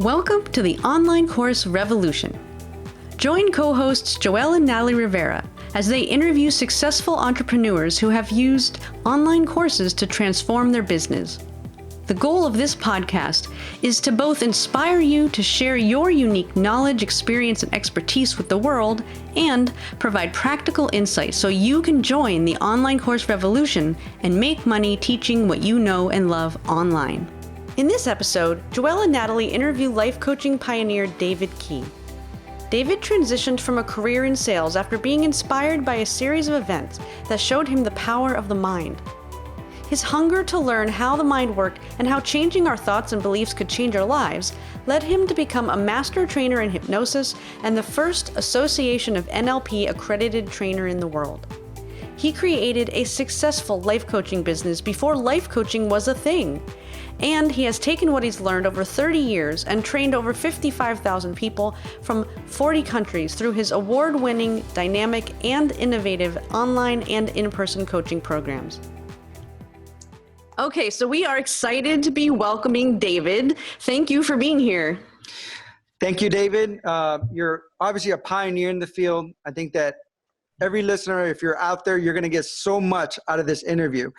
Welcome to the Online Course Revolution. Join co-hosts Joeel and Natalie Rivera as they interview successful entrepreneurs who have used online courses to transform their business. The goal of this podcast is to both inspire you to share your unique knowledge, experience, and expertise with the world, and provide practical insights so you can join the online course revolution and make money teaching what you know and love online. In this episode, Joeel and Natalie interview life coaching pioneer David Key. David transitioned from a career in sales after being inspired by a series of events that showed him the power of the mind. His hunger to learn how the mind worked and how changing our thoughts and beliefs could change our lives led him to become a master trainer in hypnosis and the first Association of NLP accredited trainer in the world. He created a successful life coaching business before life coaching was a thing. And he has taken what he's learned over 30 years and trained over 55,000 people from 40 countries through his award-winning, dynamic, and innovative online and in-person coaching programs. Okay, so we are excited to be welcoming David. Thank you for being here. Thank you, David. You're obviously a pioneer in the field. I think that every listener, if you're out there, you're going to get so much out of this interview.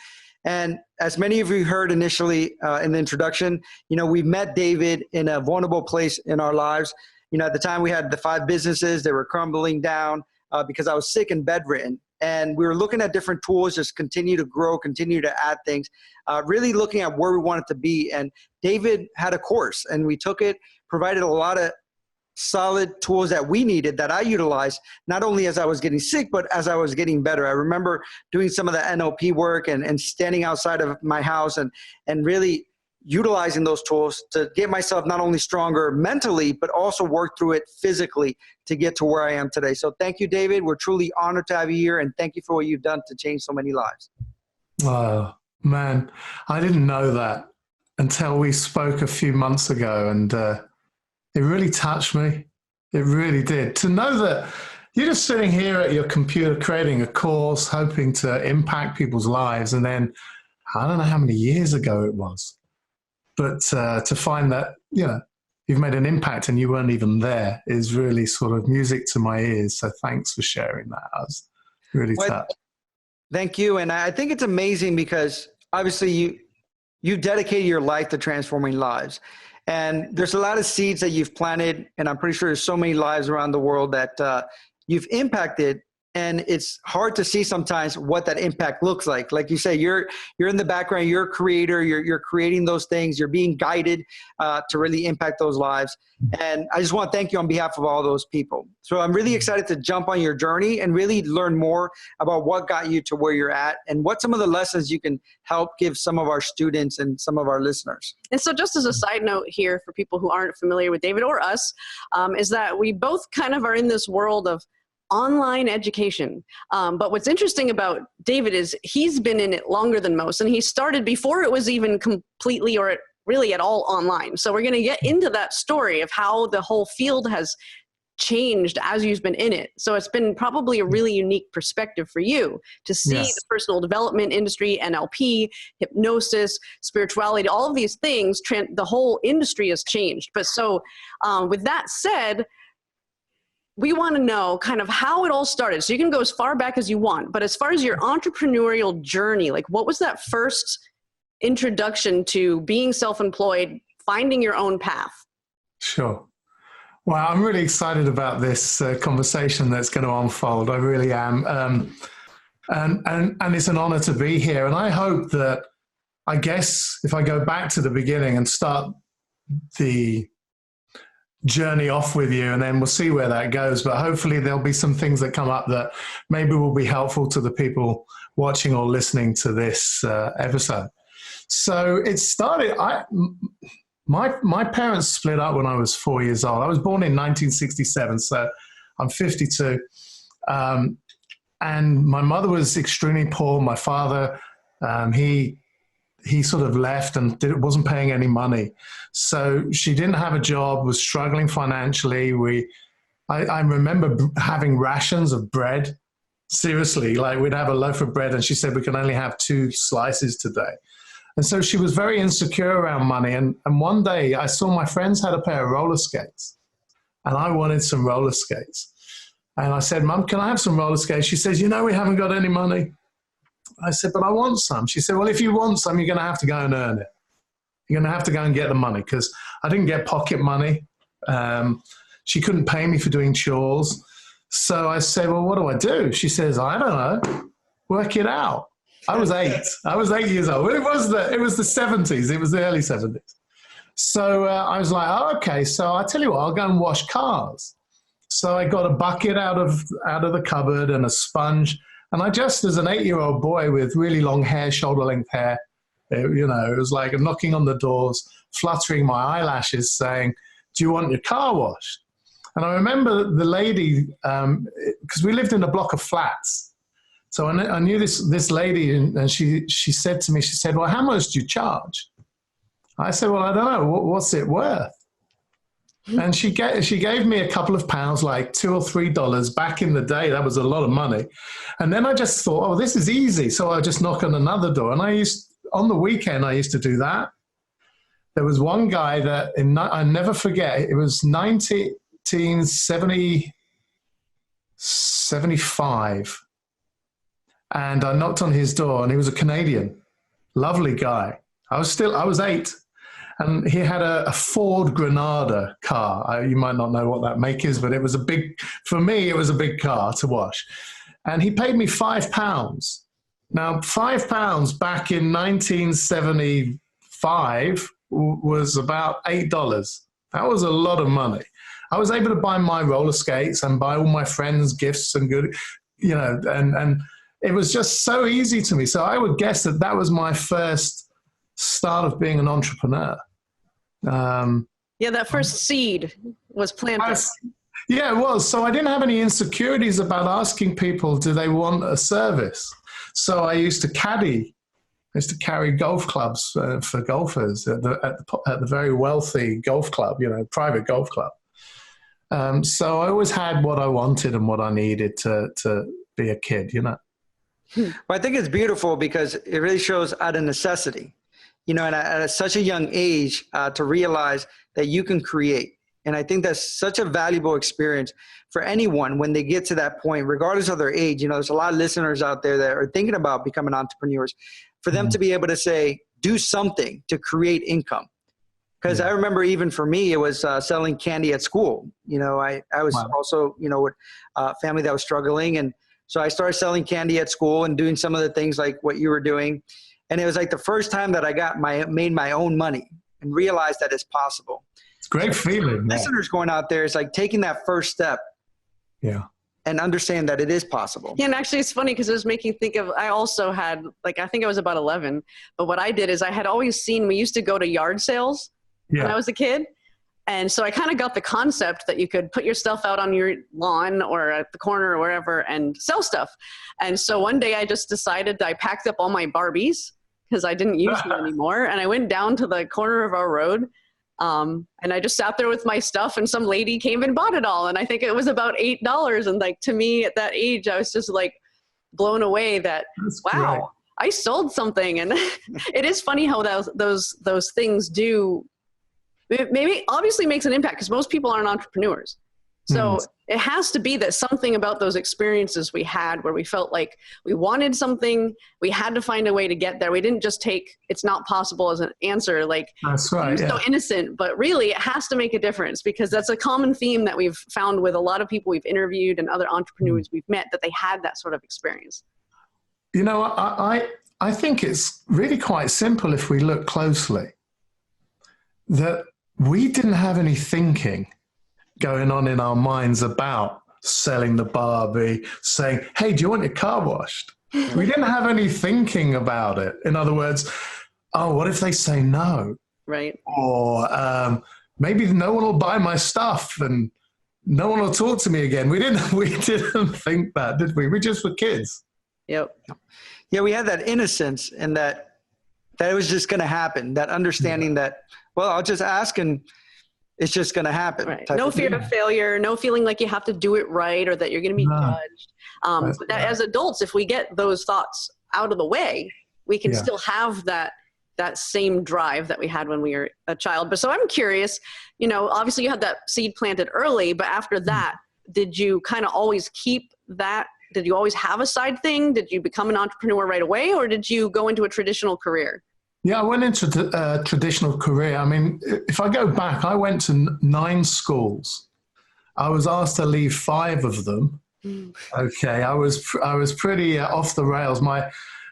And as many of you heard initially in the introduction, we met David in a vulnerable place in our lives. At the time we had the 5 businesses, they were crumbling down because I was sick and bedridden. And we were looking at different tools, just continue to grow, continue to add things, really looking at where we wanted to be. And David had a course and we took it, provided a lot of solid tools that we needed that I utilized, not only as I was getting sick, but as I was getting better. I remember doing some of the NLP work and standing outside of my house and really utilizing those tools to get myself not only stronger mentally, but also work through it physically to get to where I am today. So thank you, David. We're truly honored to have you here. And thank you for what you've done to change so many lives. Oh, man, I didn't know that until we spoke a few months ago. And it really touched me. It really did. To know that you're just sitting here at your computer creating a course, hoping to impact people's lives. And then I don't know how many years ago it was, but to find that, you've made an impact and you weren't even there is really sort of music to my ears. So thanks for sharing that. I was really touched. Thank you. And I think it's amazing because obviously you dedicated your life to transforming lives. And there's a lot of seeds that you've planted, and I'm pretty sure there's so many lives around the world that you've impacted. And it's hard to see sometimes what that impact looks like. Like you say, you're in the background, you're a creator, you're creating those things, you're being guided to really impact those lives. And I just want to thank you on behalf of all those people. So I'm really excited to jump on your journey and really learn more about what got you to where you're at and what some of the lessons you can help give some of our students and some of our listeners. And so just as a side note here for people who aren't familiar with David or us, is that we both kind of are in this world of online education. But what's interesting about David is he's been in it longer than most, and he started before it was even completely or really at all online. So we're going to get into that story of how the whole field has changed as you've been in it. So it's been probably a really unique perspective for you to see the personal development industry, NLP, hypnosis, spirituality, all of these things, the whole industry has changed. But so with that said, we want to know kind of how it all started. So you can go as far back as you want, but as far as your entrepreneurial journey, like what was that first introduction to being self-employed, finding your own path? Sure. Well, I'm really excited about this conversation that's going to unfold. I really am. And it's an honor to be here. And I hope that, I guess, if I go back to the beginning and start the journey off with you, and then we'll see where that goes. But hopefully there'll be some things that come up that maybe will be helpful to the people watching or listening to this episode. So it started, my parents split up when I was 4 years old. I was born in 1967, so I'm 52. And my mother was extremely poor. My father, he sort of left and wasn't paying any money. So she didn't have a job, was struggling financially. I remember having rations of bread. Seriously, like we'd have a loaf of bread and she said we can only have 2 slices today. And so she was very insecure around money. And one day I saw my friends had a pair of roller skates and I wanted some roller skates. And I said, Mum, can I have some roller skates? She says, we haven't got any money. I said, but I want some. She said, well, if you want some, you're going to have to go and earn it. You're going to have to go and get the money, because I didn't get pocket money. She couldn't pay me for doing chores. So I said, well, what do I do? She says, I don't know. Work it out. I was 8. I was 8 years old. It was the 70s. It was the early 70s. So I was like, oh, okay. So I tell you what, I'll go and wash cars. So I got a bucket out of the cupboard and a sponge. And I just, as an 8-year-old boy with really long hair, shoulder-length hair, it was like knocking on the doors, fluttering my eyelashes, saying, do you want your car washed? And I remember the lady, because we lived in a block of flats. So I knew this lady, and she said to me, she said, well, how much do you charge? I said, well, I don't know. What's it worth? And she gave me a couple of pounds, like $2 or $3. Back in the day, that was a lot of money. And then I just thought, oh, this is easy. So I just knock on another door. And on the weekend, I used to do that. There was one guy that, I never forget, it was 1975. And I knocked on his door, and he was a Canadian, lovely guy. I was 8. And he had a Ford Granada car. You might not know what that make is, but for me, it was a big car to wash. And he paid me £5. Now, £5 back in 1975 was about $8. That was a lot of money. I was able to buy my roller skates and buy all my friends gifts and good, and it was just so easy to me. So I would guess that was my first start of being an entrepreneur. That first seed was planted. Yeah, it was. So I didn't have any insecurities about asking people, do they want a service? So I used to caddy. I used to carry golf clubs for golfers at the very wealthy golf club, private golf club. So I always had what I wanted and what I needed to be a kid, Well, I think it's beautiful because it really shows out of necessity. And at such a young age, to realize that you can create. And I think that's such a valuable experience for anyone when they get to that point, regardless of their age. There's a lot of listeners out there that are thinking about becoming entrepreneurs. For them to be able to say, do something to create income. Because I remember even for me, it was selling candy at school. I was also, with a family that was struggling. And so I started selling candy at school and doing some of the things like what you were doing. And it was like the first time that I made my own money and realized that it's possible. It's a great feeling. Listeners going out there, it's like taking that first step. Yeah. And understand that it is possible. Yeah, and actually it's funny because it was making me think of, I also had, I think I was about 11, but what I did is I had always seen, we used to go to yard sales when I was a kid. And so I kind of got the concept that you could put your stuff out on your lawn or at the corner or wherever and sell stuff. And so one day I just decided I packed up all my Barbies because I didn't use them anymore. And I went down to the corner of our road. And I just sat there with my stuff and some lady came and bought it all. And I think it was about $8. And to me at that age, I was just blown away that, wow, great. I sold something. And it is funny how those things do, maybe obviously makes an impact because most people aren't entrepreneurs. So it has to be that something about those experiences we had where we felt like we wanted something, we had to find a way to get there. We didn't just take, it's not possible as an answer. That's right. So innocent, but really it has to make a difference because that's a common theme that we've found with a lot of people we've interviewed and other entrepreneurs we've met, that they had that sort of experience. I think it's really quite simple if we look closely, that we didn't have any thinking going on in our minds about selling the Barbie, saying, hey, do you want your car washed? We didn't have any thinking about it. In other words, oh, what if they say no? Right. Or maybe no one will buy my stuff and no one will talk to me again. We didn't think that, did we? We just were kids. Yep. Yeah, we had that innocence and that it was just going to happen, that understanding that, well, I'll just ask and it's just going to happen. Right. No fear of failure, no feeling like you have to do it right or that you're going to be judged. But as adults, if we get those thoughts out of the way, we can still have that that same drive that we had when we were a child. But so I'm curious, obviously you had that seed planted early, but after that, did you kind of always keep that? Did you always have a side thing? Did you become an entrepreneur right away, or did you go into a traditional career? Yeah, I went into a traditional career. I mean, if I go back, I went to 9 schools. I was asked to leave 5 of them. Okay, I was pretty off the rails.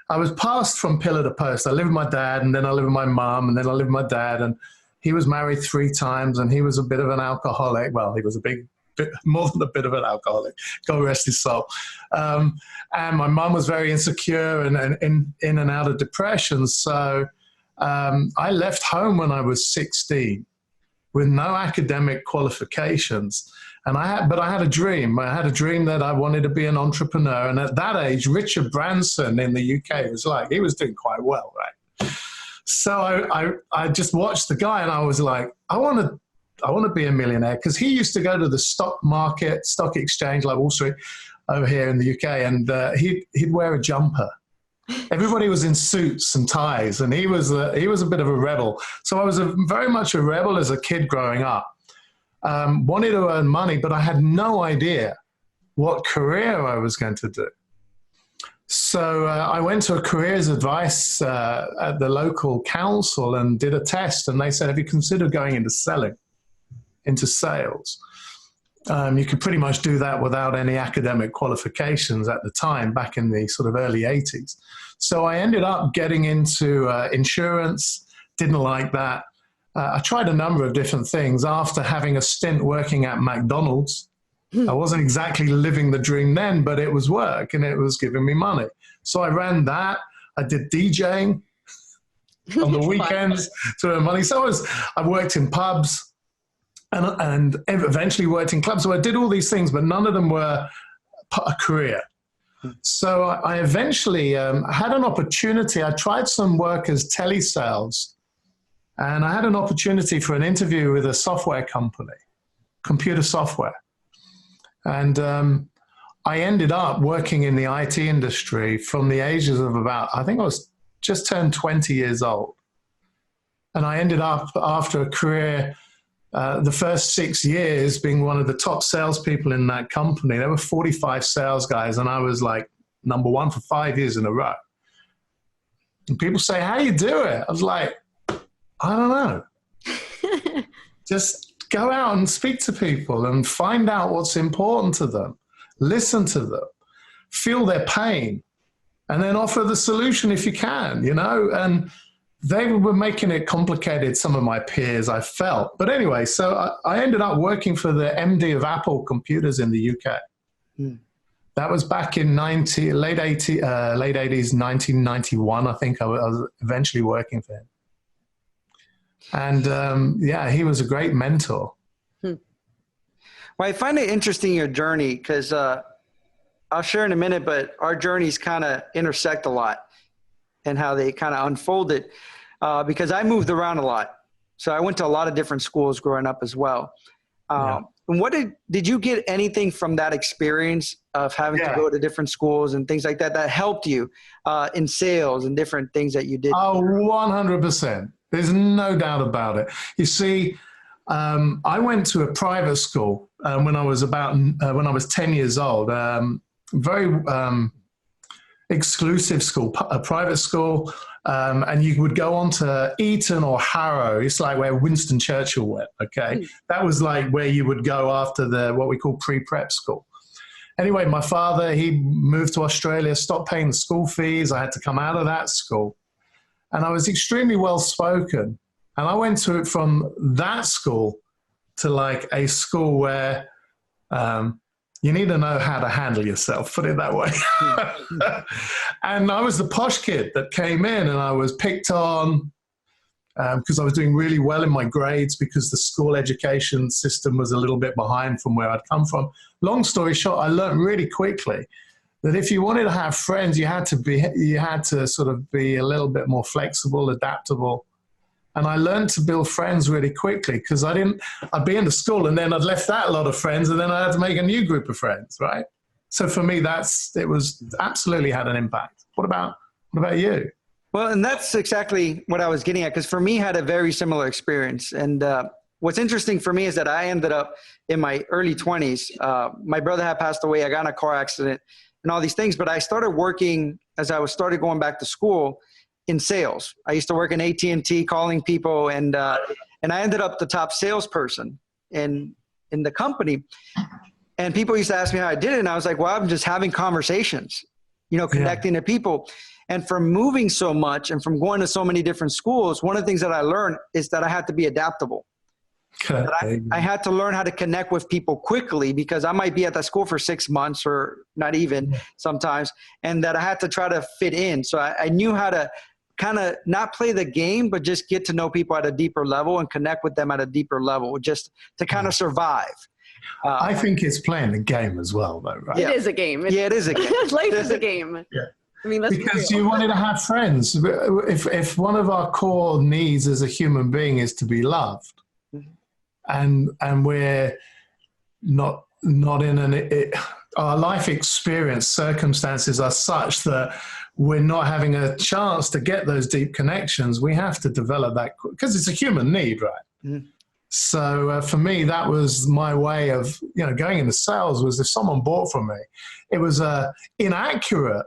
I was passed from pillar to post. I lived with my dad, and then I lived with my mom, and then I lived with my dad, and he was married 3 times, and he was a bit of an alcoholic. Well, he was a bit more than a bit of an alcoholic. God rest his soul. And my mom was very insecure and in and out of depression. So I left home when I was 16 with no academic qualifications. But I had a dream. I had a dream that I wanted to be an entrepreneur. And at that age, Richard Branson in the UK he was doing quite well, right? So I just watched the guy, and I was like, I want to be a millionaire, because he used to go to the stock exchange, like Wall Street over here in the UK, and he'd wear a jumper. Everybody was in suits and ties, and he was a bit of a rebel. So I was very much a rebel as a kid growing up. Wanted to earn money, but I had no idea what career I was going to do. So I went to a careers advice at the local council and did a test, and they said, have you considered going into sales? You could pretty much do that without any academic qualifications at the time, back in the sort of early 80s. So I ended up getting into insurance, didn't like that. I tried a number of different things after having a stint working at McDonald's. I wasn't exactly living the dream then, but it was work and it was giving me money. So I ran that. I did DJing on the weekends to earn money. So I worked in pubs and eventually worked in clubs. So I did all these things, but none of them were a career. So I eventually had an opportunity. I tried some work as telesales. And I had an opportunity for an interview with a software company, computer software. And I ended up working in the IT industry from the ages of I think I was just turned 20 years old. And I ended up, after a career, the first 6 years being one of the top salespeople in that company. There were 45 sales guys, and I was like number 1 for 5 years in a row. And people say, how do you do it? I was like, I don't know. Just go out and speak to people and find out what's important to them. Listen to them. Feel their pain. And then offer the solution if you can, And they were making it complicated, some of my peers, I felt. But anyway, so I ended up working for the MD of Apple Computers in the UK. That was back in late 80s, 1991, I think. I was eventually working for him. And he was a great mentor. Well, I find it interesting, your journey, because I'll share in a minute, but our journeys kind of intersect a lot and how they kind of unfolded, because I moved around a lot. So I went to a lot of different schools growing up as well. And what did you get anything from that experience of having to go to different schools and things like that helped you in sales and different things that you did? Oh, 100%. There's no doubt about it. You see, I went to a private school when I was 10 years old. Very exclusive school, a private school, and you would go on to Eton or Harrow. It's like where Winston Churchill went. Okay, that was like where you would go after what we call pre-prep school. Anyway, my father, he moved to Australia, stopped paying the school fees. I had to come out of that school. And I was extremely well-spoken. And I went from that school to like a school where you need to know how to handle yourself, put it that way. And I was the posh kid that came in, and I was picked on because I was doing really well in my grades because the school education system was a little bit behind from where I'd come from. Long story short, I learned really quickly that if you wanted to have friends, you had to sort of be a little bit more flexible, adaptable. And I learned to build friends really quickly because I'd be in the school and then I'd left that lot of friends and then I had to make a new group of friends, right? So for me, it was absolutely had an impact. What about you? Well, and that's exactly what I was getting at, because for me, I had a very similar experience. And what's interesting for me is that I ended up in my early 20s. My brother had passed away. I got in a car accident and all these things. But I started working as I started going back to school in sales. I used to work in AT&T calling people, and I ended up the top salesperson in the company. And people used to ask me how I did it. And I was like, well, I'm just having conversations, connecting to people. And from moving so much and from going to so many different schools, one of the things that I learned is that I had to be adaptable. I had to learn how to connect with people quickly, because I might be at that school for 6 months or not even sometimes, and that I had to try to fit in. So I knew how to kind of not play the game, but just get to know people at a deeper level and connect with them at a deeper level, just to kind of survive. I think it's playing the game as well, though, right? It is a game. It is a game. Life is a game. Yeah. I mean, because you wanted to have friends. If one of our core needs as a human being is to be loved, and we're not in our life experience, circumstances are such that we're not having a chance to get those deep connections, we have to develop that, because it's a human need, right? Mm-hmm. So for me, that was my way of going into sales. Was if someone bought from me, it was inaccurate,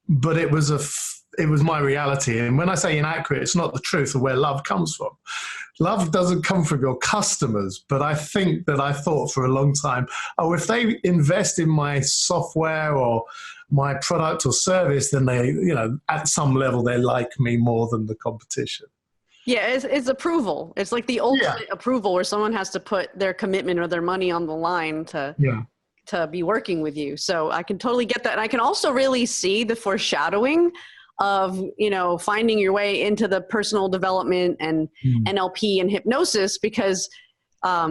but it was my reality. And when I say inaccurate, it's not the truth of where love comes from. Love doesn't come from your customers, but I think that I thought for a long time, if they invest in my software or my product or service, then they, at some level, they like me more than the competition. Yeah, it's approval. It's like the ultimate approval, where someone has to put their commitment or their money on the line to be working with you. So I can totally get that. And I can also really see the foreshadowing of, finding your way into the personal development and NLP and hypnosis, because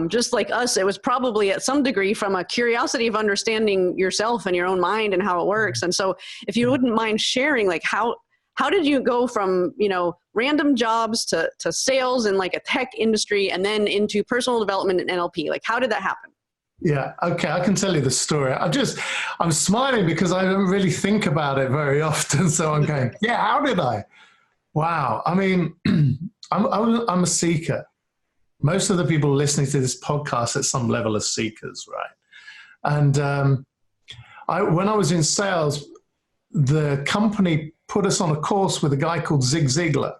just like us, it was probably at some degree from a curiosity of understanding yourself and your own mind and how it works. And so if you wouldn't mind sharing, like how did you go from, random jobs to sales in like a tech industry and then into personal development and NLP? Like, how did that happen? Yeah. Okay. I can tell you the story. I'm smiling because I don't really think about it very often. So I'm going, how did I? Wow. I mean, I'm a seeker. Most of the people listening to this podcast at some level are seekers, right? And when I was in sales, the company put us on a course with a guy called Zig Ziglar.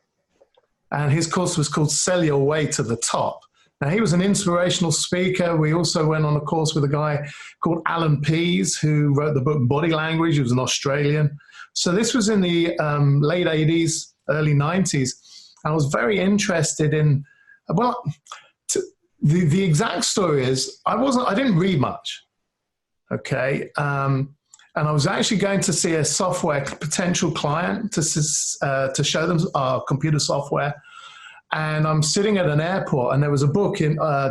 And his course was called Sell Your Way to the Top. Now, he was an inspirational speaker. We also went on a course with a guy called Alan Pease, who wrote the book Body Language. He was an Australian. So this was in the late 80s, early 90s. I was very interested in, the exact story is I didn't read much, okay? And I was actually going to see a software potential client to show them our computer software. And I'm sitting at an airport, and there was a book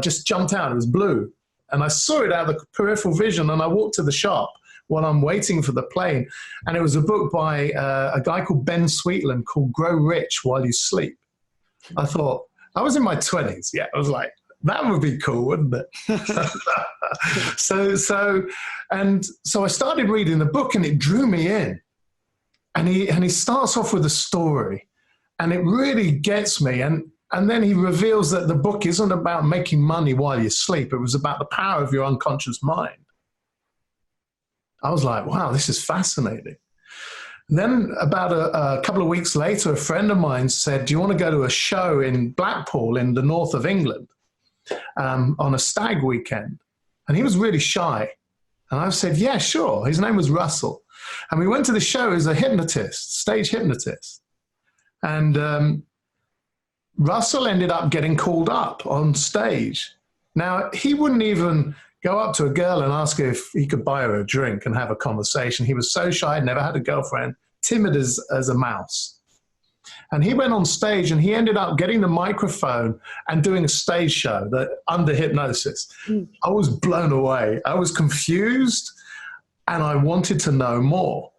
just jumped out. It was blue. And I saw it out of the peripheral vision, and I walked to the shop while I'm waiting for the plane. And it was a book by a guy called Ben Sweetland called Grow Rich While You Sleep. I thought, I was in my 20s. Yeah, I was like, that would be cool, wouldn't it? So I started reading the book, and it drew me in. And he starts off with a story, and it really gets me. And then he reveals that the book isn't about making money while you sleep. It was about the power of your unconscious mind. I was like, wow, this is fascinating. And then about a couple of weeks later, a friend of mine said, do you want to go to a show in Blackpool in the north of England on a stag weekend? And he was really shy. And I said, yeah, sure. His name was Russell. And we went to the show as a hypnotist, stage hypnotist. And Russell ended up getting called up on stage. Now, he wouldn't even go up to a girl and ask her if he could buy her a drink and have a conversation. He was so shy, never had a girlfriend, timid as a mouse. And he went on stage, and he ended up getting the microphone and doing a stage show under hypnosis. I was blown away. I was confused, and I wanted to know more.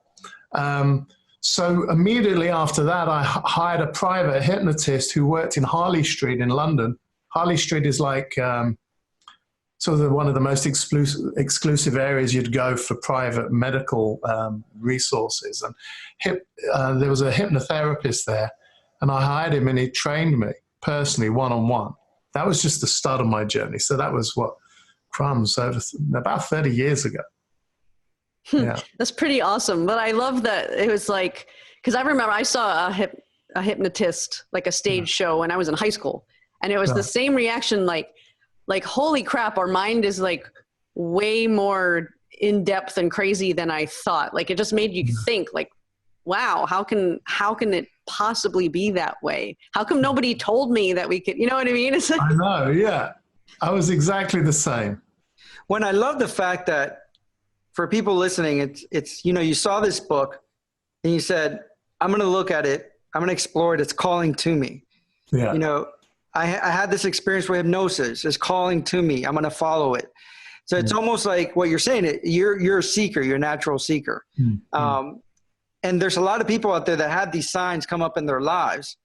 So immediately after that, I hired a private hypnotist who worked in Harley Street in London. Harley Street is like sort of one of the most exclusive areas you'd go for private medical resources. And there was a hypnotherapist there, and I hired him, and he trained me personally, one-on-one. That was just the start of my journey. So that was about 30 years ago. Yeah. That's pretty awesome. But I love that it was like, because I remember I saw a hypnotist, like a stage show when I was in high school. And it was the same reaction, like, holy crap, our mind is like way more in depth and crazy than I thought. Like, it just made you think, like, wow, how can it possibly be that way? How come nobody told me that we could, you know what I mean? It's like, I know. Yeah. I was exactly the same. When I love the fact that for people listening, it's, you know, you saw this book and you said, I'm going to look at it. I'm going to explore it. It's calling to me. Yeah. You know, I had this experience with hypnosis. It's calling to me. I'm going to follow it. So it's almost like what you're saying. You're a seeker. You're a natural seeker. And there's a lot of people out there that have these signs come up in their lives.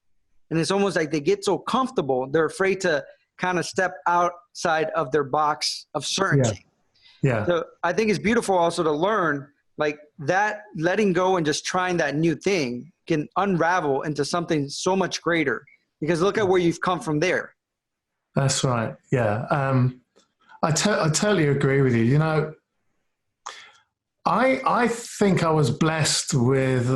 And it's almost like they get so comfortable, they're afraid to kind of step outside of their box of certainty. Yeah. So I think it's beautiful also to learn like that, letting go and just trying that new thing can unravel into something so much greater, because look at where you've come from there. That's right. Yeah. I totally agree with you. You know, I think I was blessed with,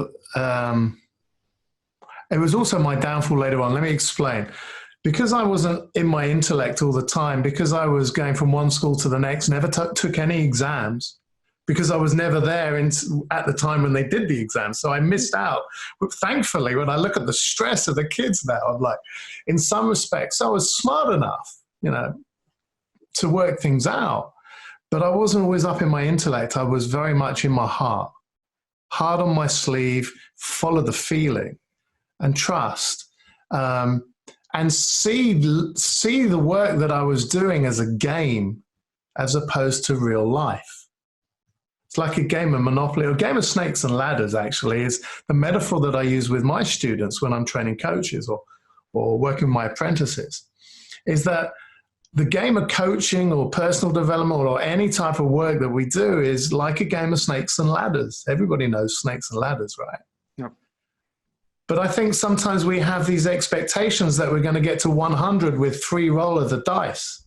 it was also my downfall later on. Let me explain. Because I wasn't in my intellect all the time, because I was going from one school to the next, never took any exams, because I was never there at the time when they did the exams. So I missed out. But thankfully, when I look at the stress of the kids now, I'm like, in some respects, I was smart enough, you know, to work things out. But I wasn't always up in my intellect. I was very much in my heart on my sleeve, follow the feeling and trust. And see the work that I was doing as a game as opposed to real life. It's like a game of Monopoly, or a game of snakes and ladders, actually, is the metaphor that I use with my students when I'm training coaches or working with my apprentices, is that the game of coaching or personal development or any type of work that we do is like a game of snakes and ladders. Everybody knows snakes and ladders, right? Yep. But I think sometimes we have these expectations that we're going to get to 100 with 3 roll of the dice.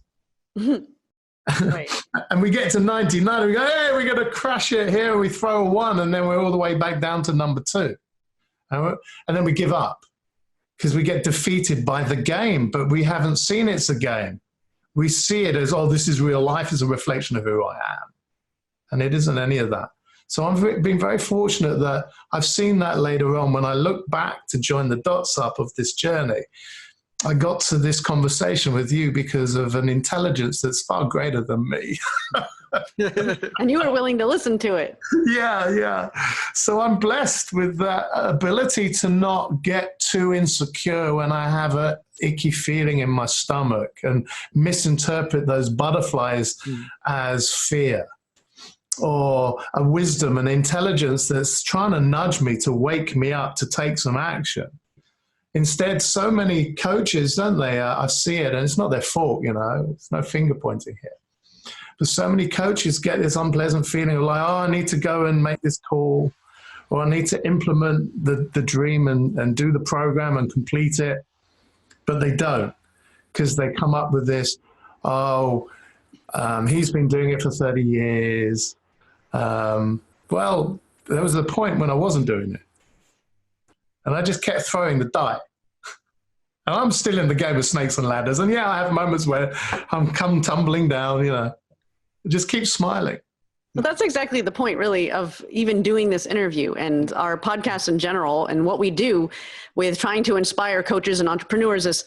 Right. And we get to 99 and we go, hey, we're going to crash it here. We throw a 1 and then we're all the way back down to number 2. And then we give up because we get defeated by the game, but we haven't seen it's a game. We see it as, oh, this is real life, as a reflection of who I am. And it isn't any of that. So I've been very fortunate that I've seen that later on. When I look back to join the dots up of this journey, I got to this conversation with you because of an intelligence that's far greater than me. And you were willing to listen to it. Yeah. So I'm blessed with that ability to not get too insecure when I have a icky feeling in my stomach and misinterpret those butterflies as fear, or a wisdom and intelligence that's trying to nudge me to wake me up to take some action. Instead, so many coaches, don't they? I see it, and it's not their fault, you know. There's no finger pointing here. But so many coaches get this unpleasant feeling of like, oh, I need to go and make this call, or I need to implement the dream and do the program and complete it. But they don't, because they come up with this, he's been doing it for 30 years. Well, there was a point when I wasn't doing it. And I just kept throwing the die. And I'm still in the game of snakes and ladders. And yeah, I have moments where I'm come tumbling down, you know. Just keep smiling. Well, that's exactly the point, really, of even doing this interview and our podcast in general, and what we do with trying to inspire coaches and entrepreneurs is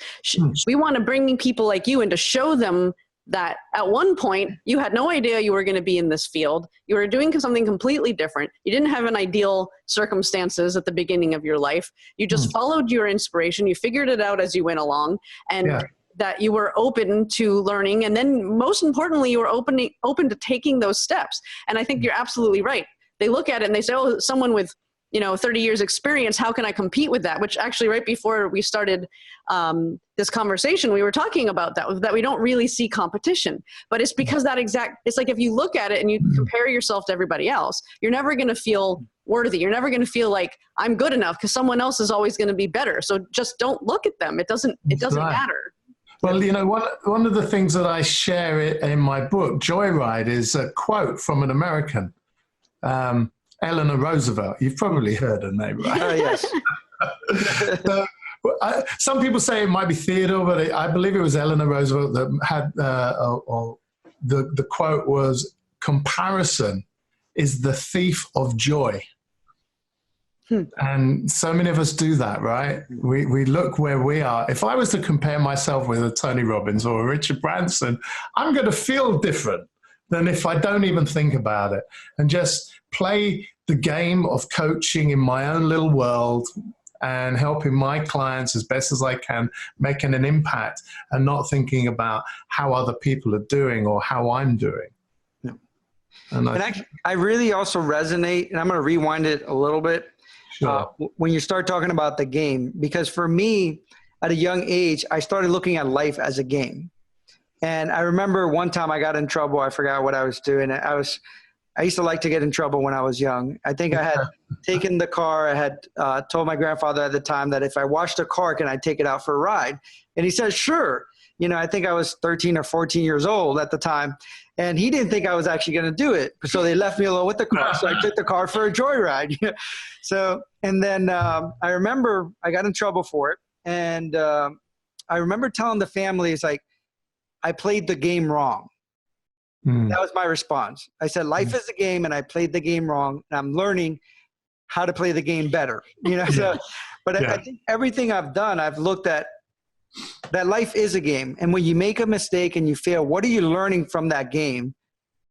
we want to bring people like you in to show them that at one point you had no idea you were going to be in this field. You were doing something completely different. You didn't have an ideal circumstances at the beginning of your life. You just followed your inspiration. You figured it out as you went along, and that you were open to learning. And then most importantly, you were open to taking those steps. And I think you're absolutely right. They look at it and they say, oh, someone with, 30 years experience. How can I compete with that? Which actually right before we started this conversation, we were talking about that we don't really see competition, but it's because it's like if you look at it and you compare yourself to everybody else, you're never going to feel worthy. You're never going to feel like I'm good enough because someone else is always going to be better. So just don't look at them. It doesn't matter. Well, one of the things that I share in my book, Joyride, is a quote from an American, Eleanor Roosevelt. You've probably heard her name, right? Oh, yes. So, some people say it might be Theodore, but I believe it was Eleanor Roosevelt that had, the quote was, "Comparison is the thief of joy." And so many of us do that, right? We look where we are. If I was to compare myself with a Tony Robbins or a Richard Branson, I'm going to feel different than if I don't even think about it and just play the game of coaching in my own little world and helping my clients as best as I can, making an impact and not thinking about how other people are doing or how I'm doing. Yeah. And I really also resonate, and I'm going to rewind it a little bit. Sure. When you start talking about the game, because for me, at a young age, I started looking at life as a game. And I remember one time I got in trouble. I forgot what I was doing. I used to like to get in trouble when I was young. I think I had taken the car. I had told my grandfather at the time that if I washed a car, can I take it out for a ride? And he said, sure. I think I was 13 or 14 years old at the time. And he didn't think I was actually going to do it. So they left me alone with the car. So I took the car for a joyride. And then I remember I got in trouble for it. And I remember telling the family, it's like, I played the game wrong. That was my response. I said, life is a game and I played the game wrong. And I'm learning how to play the game better. I think everything I've done, I've looked at that life is a game. And when you make a mistake and you fail, what are you learning from that game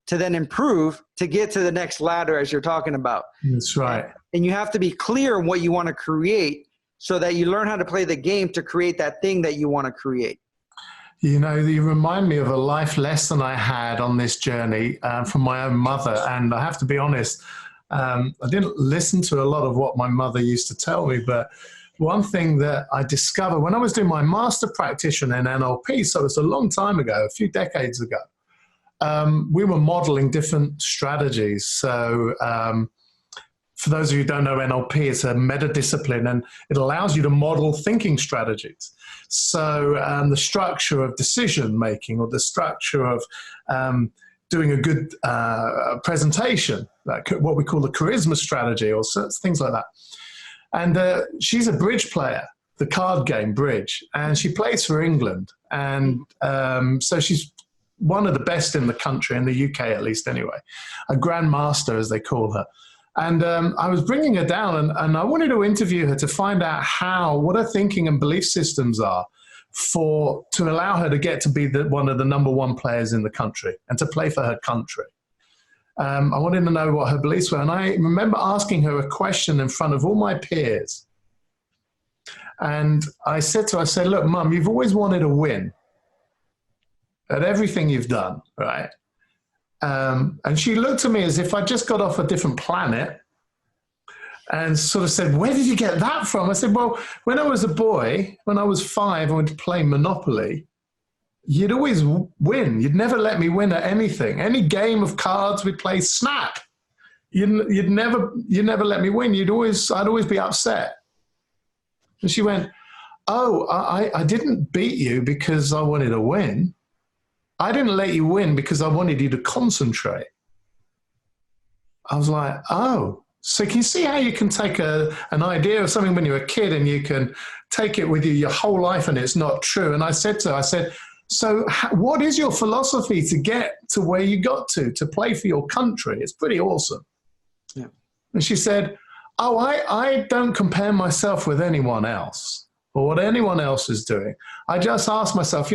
to then improve to get to the next ladder as you're talking about? That's right. And you have to be clear on what you want to create so that you learn how to play the game to create that thing that you want to create. You remind me of a life lesson I had on this journey from my own mother. And I have to be honest, I didn't listen to a lot of what my mother used to tell me, but one thing that I discovered when I was doing my master practitioner in NLP, so it's a long time ago, a few decades ago, we were modeling different strategies. So for those of you who don't know NLP, it's a meta discipline and it allows you to model thinking strategies. So the structure of decision making or the structure of doing a good presentation, like what we call the charisma strategy or things like that. And she's a bridge player, the card game bridge, and she plays for England. And so she's one of the best in the country, in the UK at least anyway, a grandmaster as they call her. And I was bringing her down and I wanted to interview her to find out what her thinking and belief systems are to allow her to get to be one of the number one players in the country and to play for her country. I wanted to know what her beliefs were. And I remember asking her a question in front of all my peers. And I said to her, look, Mum, you've always wanted to win at everything you've done, right? And she looked at me as if I just got off a different planet and sort of said, where did you get that from? I said, well, when I was a boy, when I was 5, I went to play Monopoly. You'd always win. You'd never let me win at anything. Any game of cards we play, snap. You'd never let me win. I'd always be upset. And she went, oh, I didn't beat you because I wanted to win. I didn't let you win because I wanted you to concentrate. I was like, oh, so can you see how you can take an idea of something when you're a kid and you can take it with you your whole life and it's not true? And I said to her, so what is your philosophy to get to where you got to play for your country? It's pretty awesome. Yeah. And she said, oh, I don't compare myself with anyone else or what anyone else is doing. I just ask myself,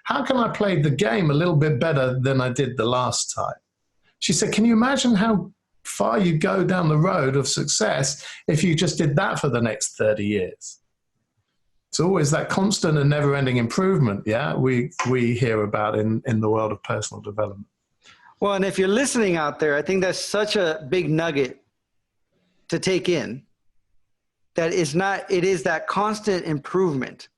how can I play the game a little bit better than I did the last time? She said, can you imagine how far you go down the road of success if you just did that for the next 30 years? It's always that constant and never-ending improvement, yeah, we hear about in the world of personal development. Well, and if you're listening out there, I think that's such a big nugget to take in. that it is that constant improvement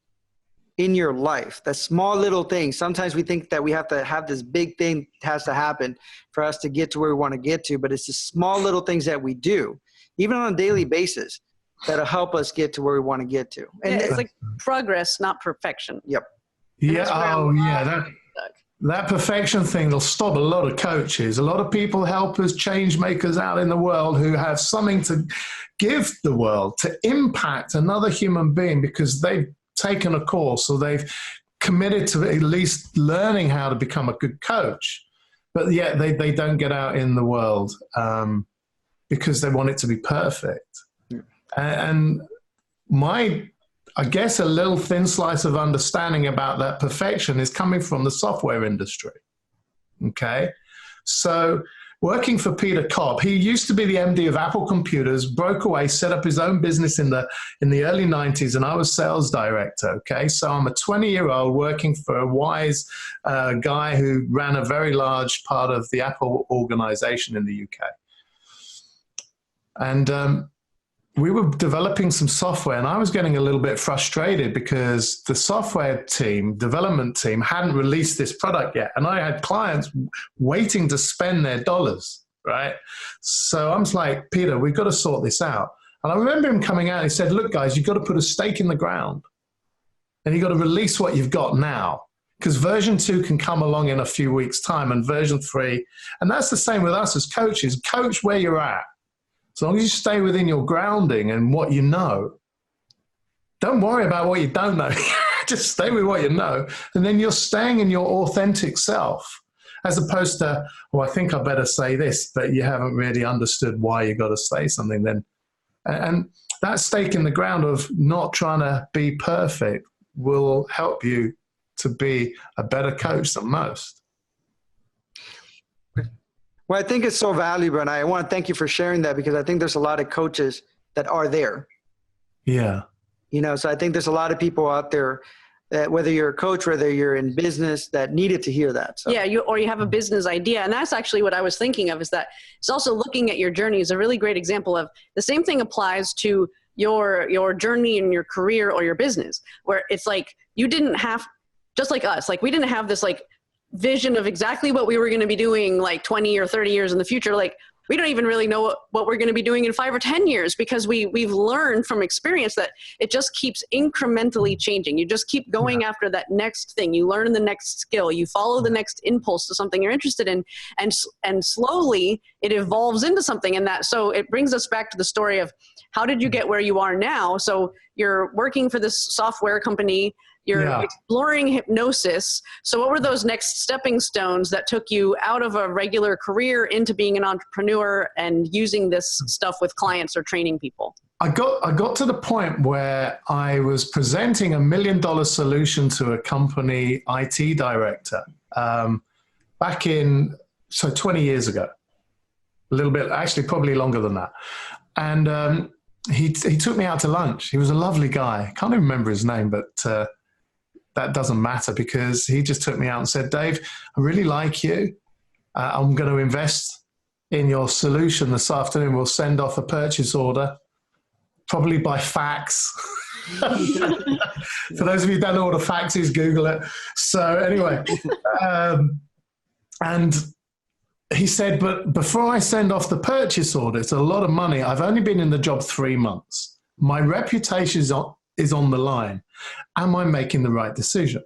in your life, that small little things. Sometimes we think that we have to have this big thing has to happen for us to get to where we want to get to, but it's the small little things that we do, even on a daily basis, that'll help us get to where we want to get to. And it's like progress, not perfection. Yep. Yeah. Oh, yeah. That perfection thing will stop a lot of coaches, a lot of people, helpers, change makers out in the world who have something to give the world, to impact another human being because they've taken a course or they've committed to at least learning how to become a good coach. But yet they don't get out in the world because they want it to be perfect. Yeah. And I guess a little thin slice of understanding about that perfection is coming from the software industry. Okay. So working for Peter Kopp, he used to be the MD of Apple Computers, broke away, set up his own business in the early 90s, and I was sales director. Okay. So I'm a 20-year-old working for a wise guy who ran a very large part of the Apple organization in the UK. And, we were developing some software and I was getting a little bit frustrated because the software team, development team, hadn't released this product yet. And I had clients waiting to spend their dollars, right? So I'm like, Peter, we've got to sort this out. And I remember him coming out and he said, look, guys, you've got to put a stake in the ground and you've got to release what you've got now. Because version 2 can come along in a few weeks' time and version 3. And that's the same with us as coaches. Coach where you're at. As long as you stay within your grounding and what you know, don't worry about what you don't know. Just stay with what you know. And then you're staying in your authentic self, as opposed to, well, I think I better say this, but you haven't really understood why you got to say something then. And that stake in the ground of not trying to be perfect will help you to be a better coach than most. Well, I think it's so valuable, and I want to thank you for sharing that because I think there's a lot of coaches that are there. Yeah. You know, so I think there's a lot of people out there that whether you're a coach, whether you're in business, that needed to hear that. So. Yeah, you have a business idea. And that's actually what I was thinking of, is that it's also looking at your journey is a really great example of the same thing applies to your journey in your career or your business, where it's like you didn't have, just like us, like we didn't have this like vision of exactly what we were going to be doing like 20 or 30 years in the future. Like we don't even really know what we're going to be doing in 5 or 10 years because we've learned from experience that it just keeps incrementally changing. You just keep going after that next thing. You learn the next skill. You follow the next impulse to something you're interested in, and slowly it evolves into something. And that, so it brings us back to the story of how did you get where you are now? So you're working for this software company. You're exploring hypnosis. So what were those next stepping stones that took you out of a regular career into being an entrepreneur and using this stuff with clients or training people? I got to the point where I was presenting $1 million solution to a company IT director back in, 20 years ago, a little bit, actually probably longer than that. And he took me out to lunch. He was a lovely guy. I can't even remember his name, but that doesn't matter because he just took me out and said, Dave, I really like you. I'm going to invest in your solution this afternoon. We'll send off a purchase order, probably by fax. For those of you who don't know what a fax is, Google it. So anyway, and he said, but before I send off the purchase order, it's a lot of money. I've only been in the job 3 months. My reputation is on the line. Am I making the right decision?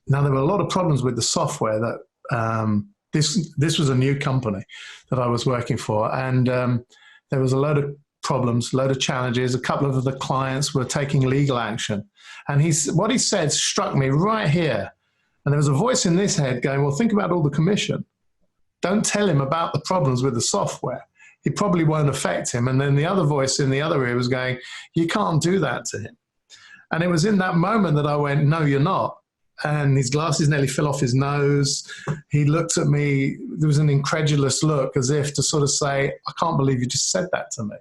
Now, there were a lot of problems with the software that this was a new company that I was working for. And there was a load of problems, a load of challenges. A couple of the clients were taking legal action. And what he said struck me right here. And there was a voice in this head going, well, think about all the commission. Don't tell him about the problems with the software. It probably won't affect him. And then the other voice in the other ear was going, you can't do that to him. And it was in that moment that I went, no, you're not. And his glasses nearly fell off his nose. He looked at me. There was an incredulous look as if to sort of say, I can't believe you just said that to me.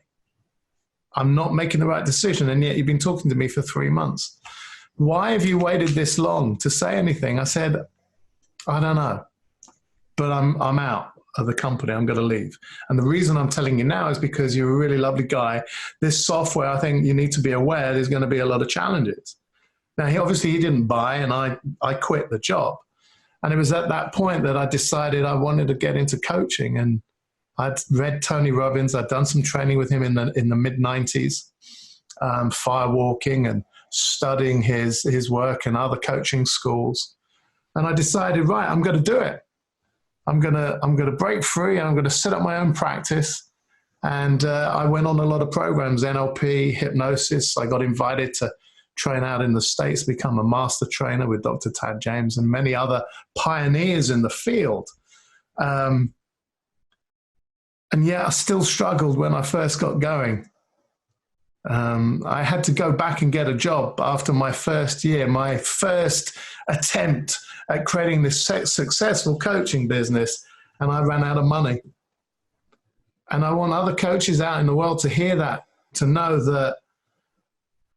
I'm not making the right decision. And yet you've been talking to me for 3 months. Why have you waited this long to say anything? I said, I don't know, but I'm out. of the company. I'm going to leave. And the reason I'm telling you now is because you're a really lovely guy. This software, I think you need to be aware there's going to be a lot of challenges. Now, he didn't buy, and I quit the job. And it was at that point that I decided I wanted to get into coaching. And I'd read Tony Robbins. I'd done some training with him in the mid-90s, firewalking and studying his work and other coaching schools. And I decided, right, I'm going to do it. I'm going to break free, and I'm going to set up my own practice. And I went on a lot of programs, NLP, hypnosis. I got invited to train out in the States, become a master trainer with Dr. Tad James and many other pioneers in the field. And yet I still struggled when I first got going. I had to go back and get a job after my first year, my first attempt at creating this successful coaching business, and I ran out of money. And I want other coaches out in the world to hear that, to know that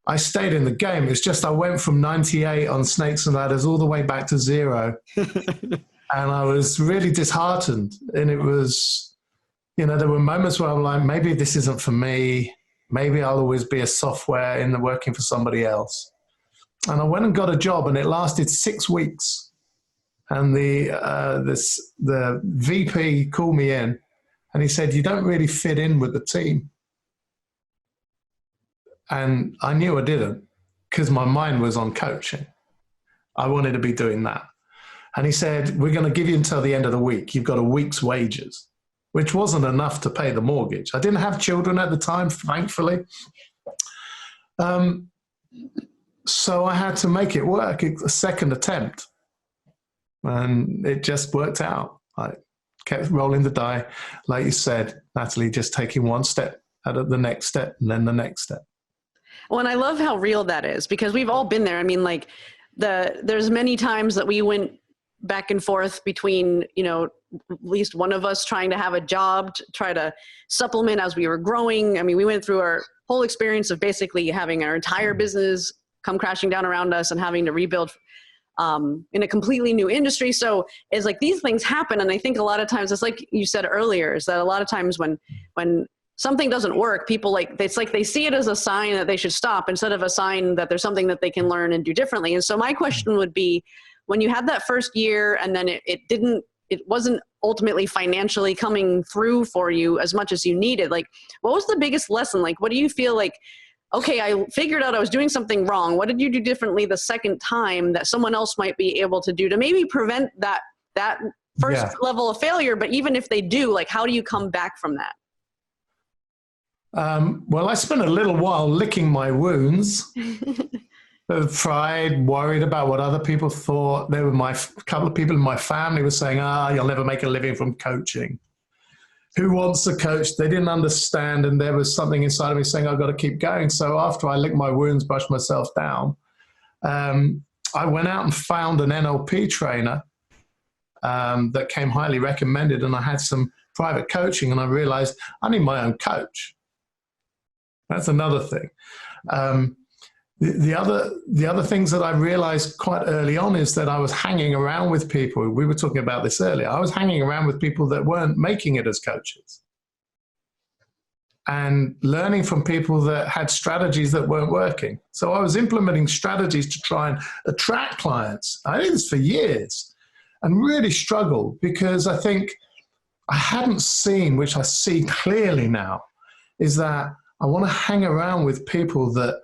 I stayed in the game. It's just I went from 98 on Snakes and Ladders all the way back to 0. And I was really disheartened. And it was, there were moments where I'm like, maybe this isn't for me. Maybe I'll always be a software in the working for somebody else. And I went and got a job, and it lasted 6 weeks. And the VP called me in, and he said, "You don't really fit in with the team." And I knew I didn't, because my mind was on coaching. I wanted to be doing that. And he said, "We're going to give you until the end of the week. You've got a week's wages," which wasn't enough to pay the mortgage. I didn't have children at the time, thankfully. So I had to make it work, a second attempt. And it just worked out. I kept rolling the die. Like you said, Natalie, just taking one step out of the next step and then the next step. Well, and I love how real that is, because we've all been there. I mean, like there's many times that we went back and forth between, at least one of us trying to have a job to try to supplement as we were growing. I mean, we went through our whole experience of basically having our entire business come crashing down around us and having to rebuild in a completely new industry. So it's like these things happen. And I think a lot of times, it's like you said earlier, is that a lot of times when something doesn't work, people it's like they see it as a sign that they should stop instead of a sign that there's something that they can learn and do differently. And so my question would be, when you had that first year and then it wasn't ultimately financially coming through for you as much as you needed, like, what was the biggest lesson? Like, what do you feel like, okay, I figured out I was doing something wrong. What did you do differently the second time that someone else might be able to do to maybe prevent that first level of failure? But even if they do, like, how do you come back from that? Well, I spent a little while licking my wounds. Pride, worried about what other people thought. There were a couple of people in my family were saying, "You'll never make a living from coaching. Who wants to coach?" They didn't understand, and there was something inside of me saying, "I've got to keep going." So after I licked my wounds, brushed myself down, I went out and found an NLP trainer that came highly recommended, and I had some private coaching, and I realized I need my own coach. That's another thing. The other things that I realized quite early on is that I was hanging around with people. We were talking about this earlier. I was hanging around with people that weren't making it as coaches, and learning from people that had strategies that weren't working. So I was implementing strategies to try and attract clients. I did this for years and really struggled, because I think I hadn't seen, which I see clearly now, is that I want to hang around with people that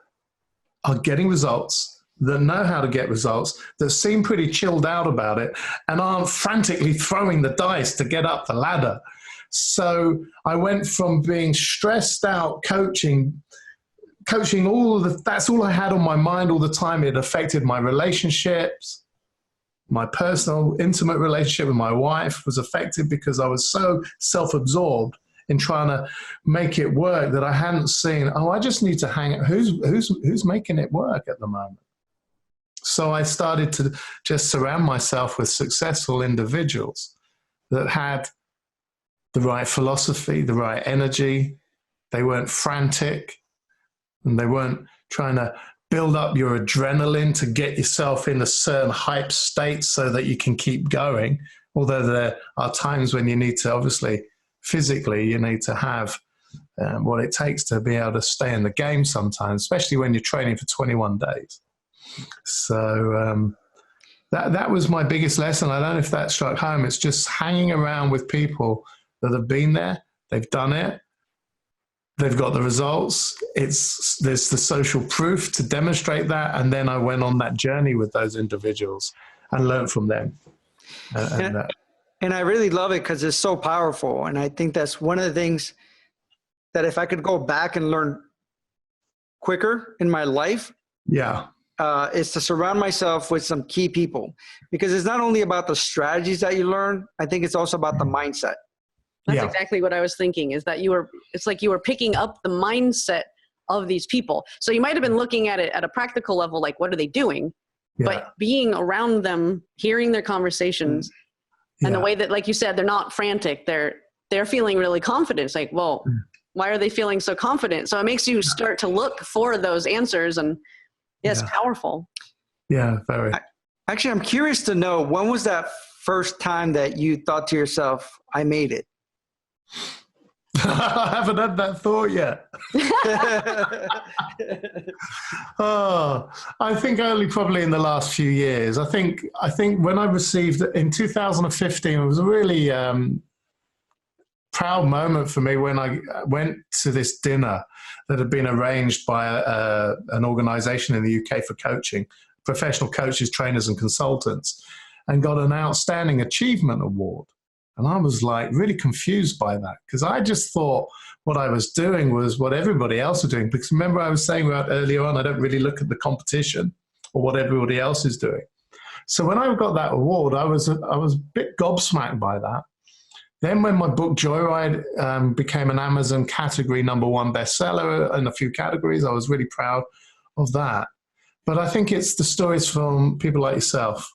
are getting results, that know how to get results, that seem pretty chilled out about it, and aren't frantically throwing the dice to get up the ladder. So I went from being stressed out coaching that's all I had on my mind all the time. It affected my relationships. My personal, intimate relationship with my wife was affected because I was so self-absorbed in trying to make it work that I hadn't seen, I just need to hang out. Who's making it work at the moment? So I started to just surround myself with successful individuals that had the right philosophy, the right energy. They weren't frantic, and they weren't trying to build up your adrenaline to get yourself in a certain hype state so that you can keep going. Although there are times when you need to, obviously, physically, you need to have what it takes to be able to stay in the game sometimes, especially when you're training for 21 days. So that was my biggest lesson. I don't know if that struck home. It's just hanging around with people that have been there, they've done it, they've got the results. There's the social proof to demonstrate that. And then I went on that journey with those individuals and learned from them. And I really love it because it's so powerful. And I think that's one of the things that if I could go back and learn quicker in my life, is to surround myself with some key people, because it's not only about the strategies that you learn. I think it's also about the mindset. That's exactly what I was thinking, is that it's like you were picking up the mindset of these people. So you might have been looking at it at a practical level, like what are they doing? But being around them, hearing their conversations, and the way that, like you said, they're not frantic. They're feeling really confident. It's like, well, why are they feeling so confident? So it makes you start to look for those answers, and it's powerful. Yeah, very. Actually, I'm curious to know, when was that first time that you thought to yourself, I made it? I haven't had that thought yet. I think only probably in the last few years. I think when I received in 2015, it was a really proud moment for me when I went to this dinner that had been arranged by an organization in the UK for coaching, professional coaches, trainers, and consultants, and got an outstanding achievement award. And I was like really confused by that, because I just thought what I was doing was what everybody else was doing. Because remember I was saying about earlier on, I don't really look at the competition or what everybody else is doing. So when I got that award, I was a bit gobsmacked by that. Then when my book Joyride became an Amazon category #1 bestseller in a few categories, I was really proud of that. But I think it's the stories from people like yourself,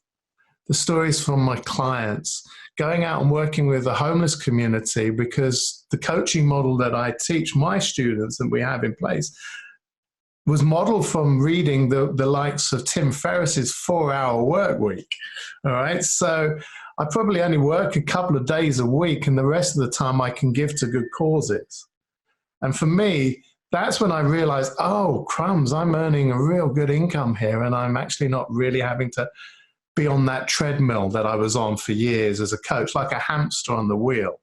the stories from my clients, going out and working with the homeless community, because the coaching model that I teach my students and we have in place was modeled from reading the likes of Tim Ferriss's 4-hour work week. All right. So I probably only work a couple of days a week, and the rest of the time I can give to good causes. And for me, that's when I realized, oh, crumbs, I'm earning a real good income here, and I'm actually not really having to be on that treadmill that I was on for years as a coach, like a hamster on the wheel.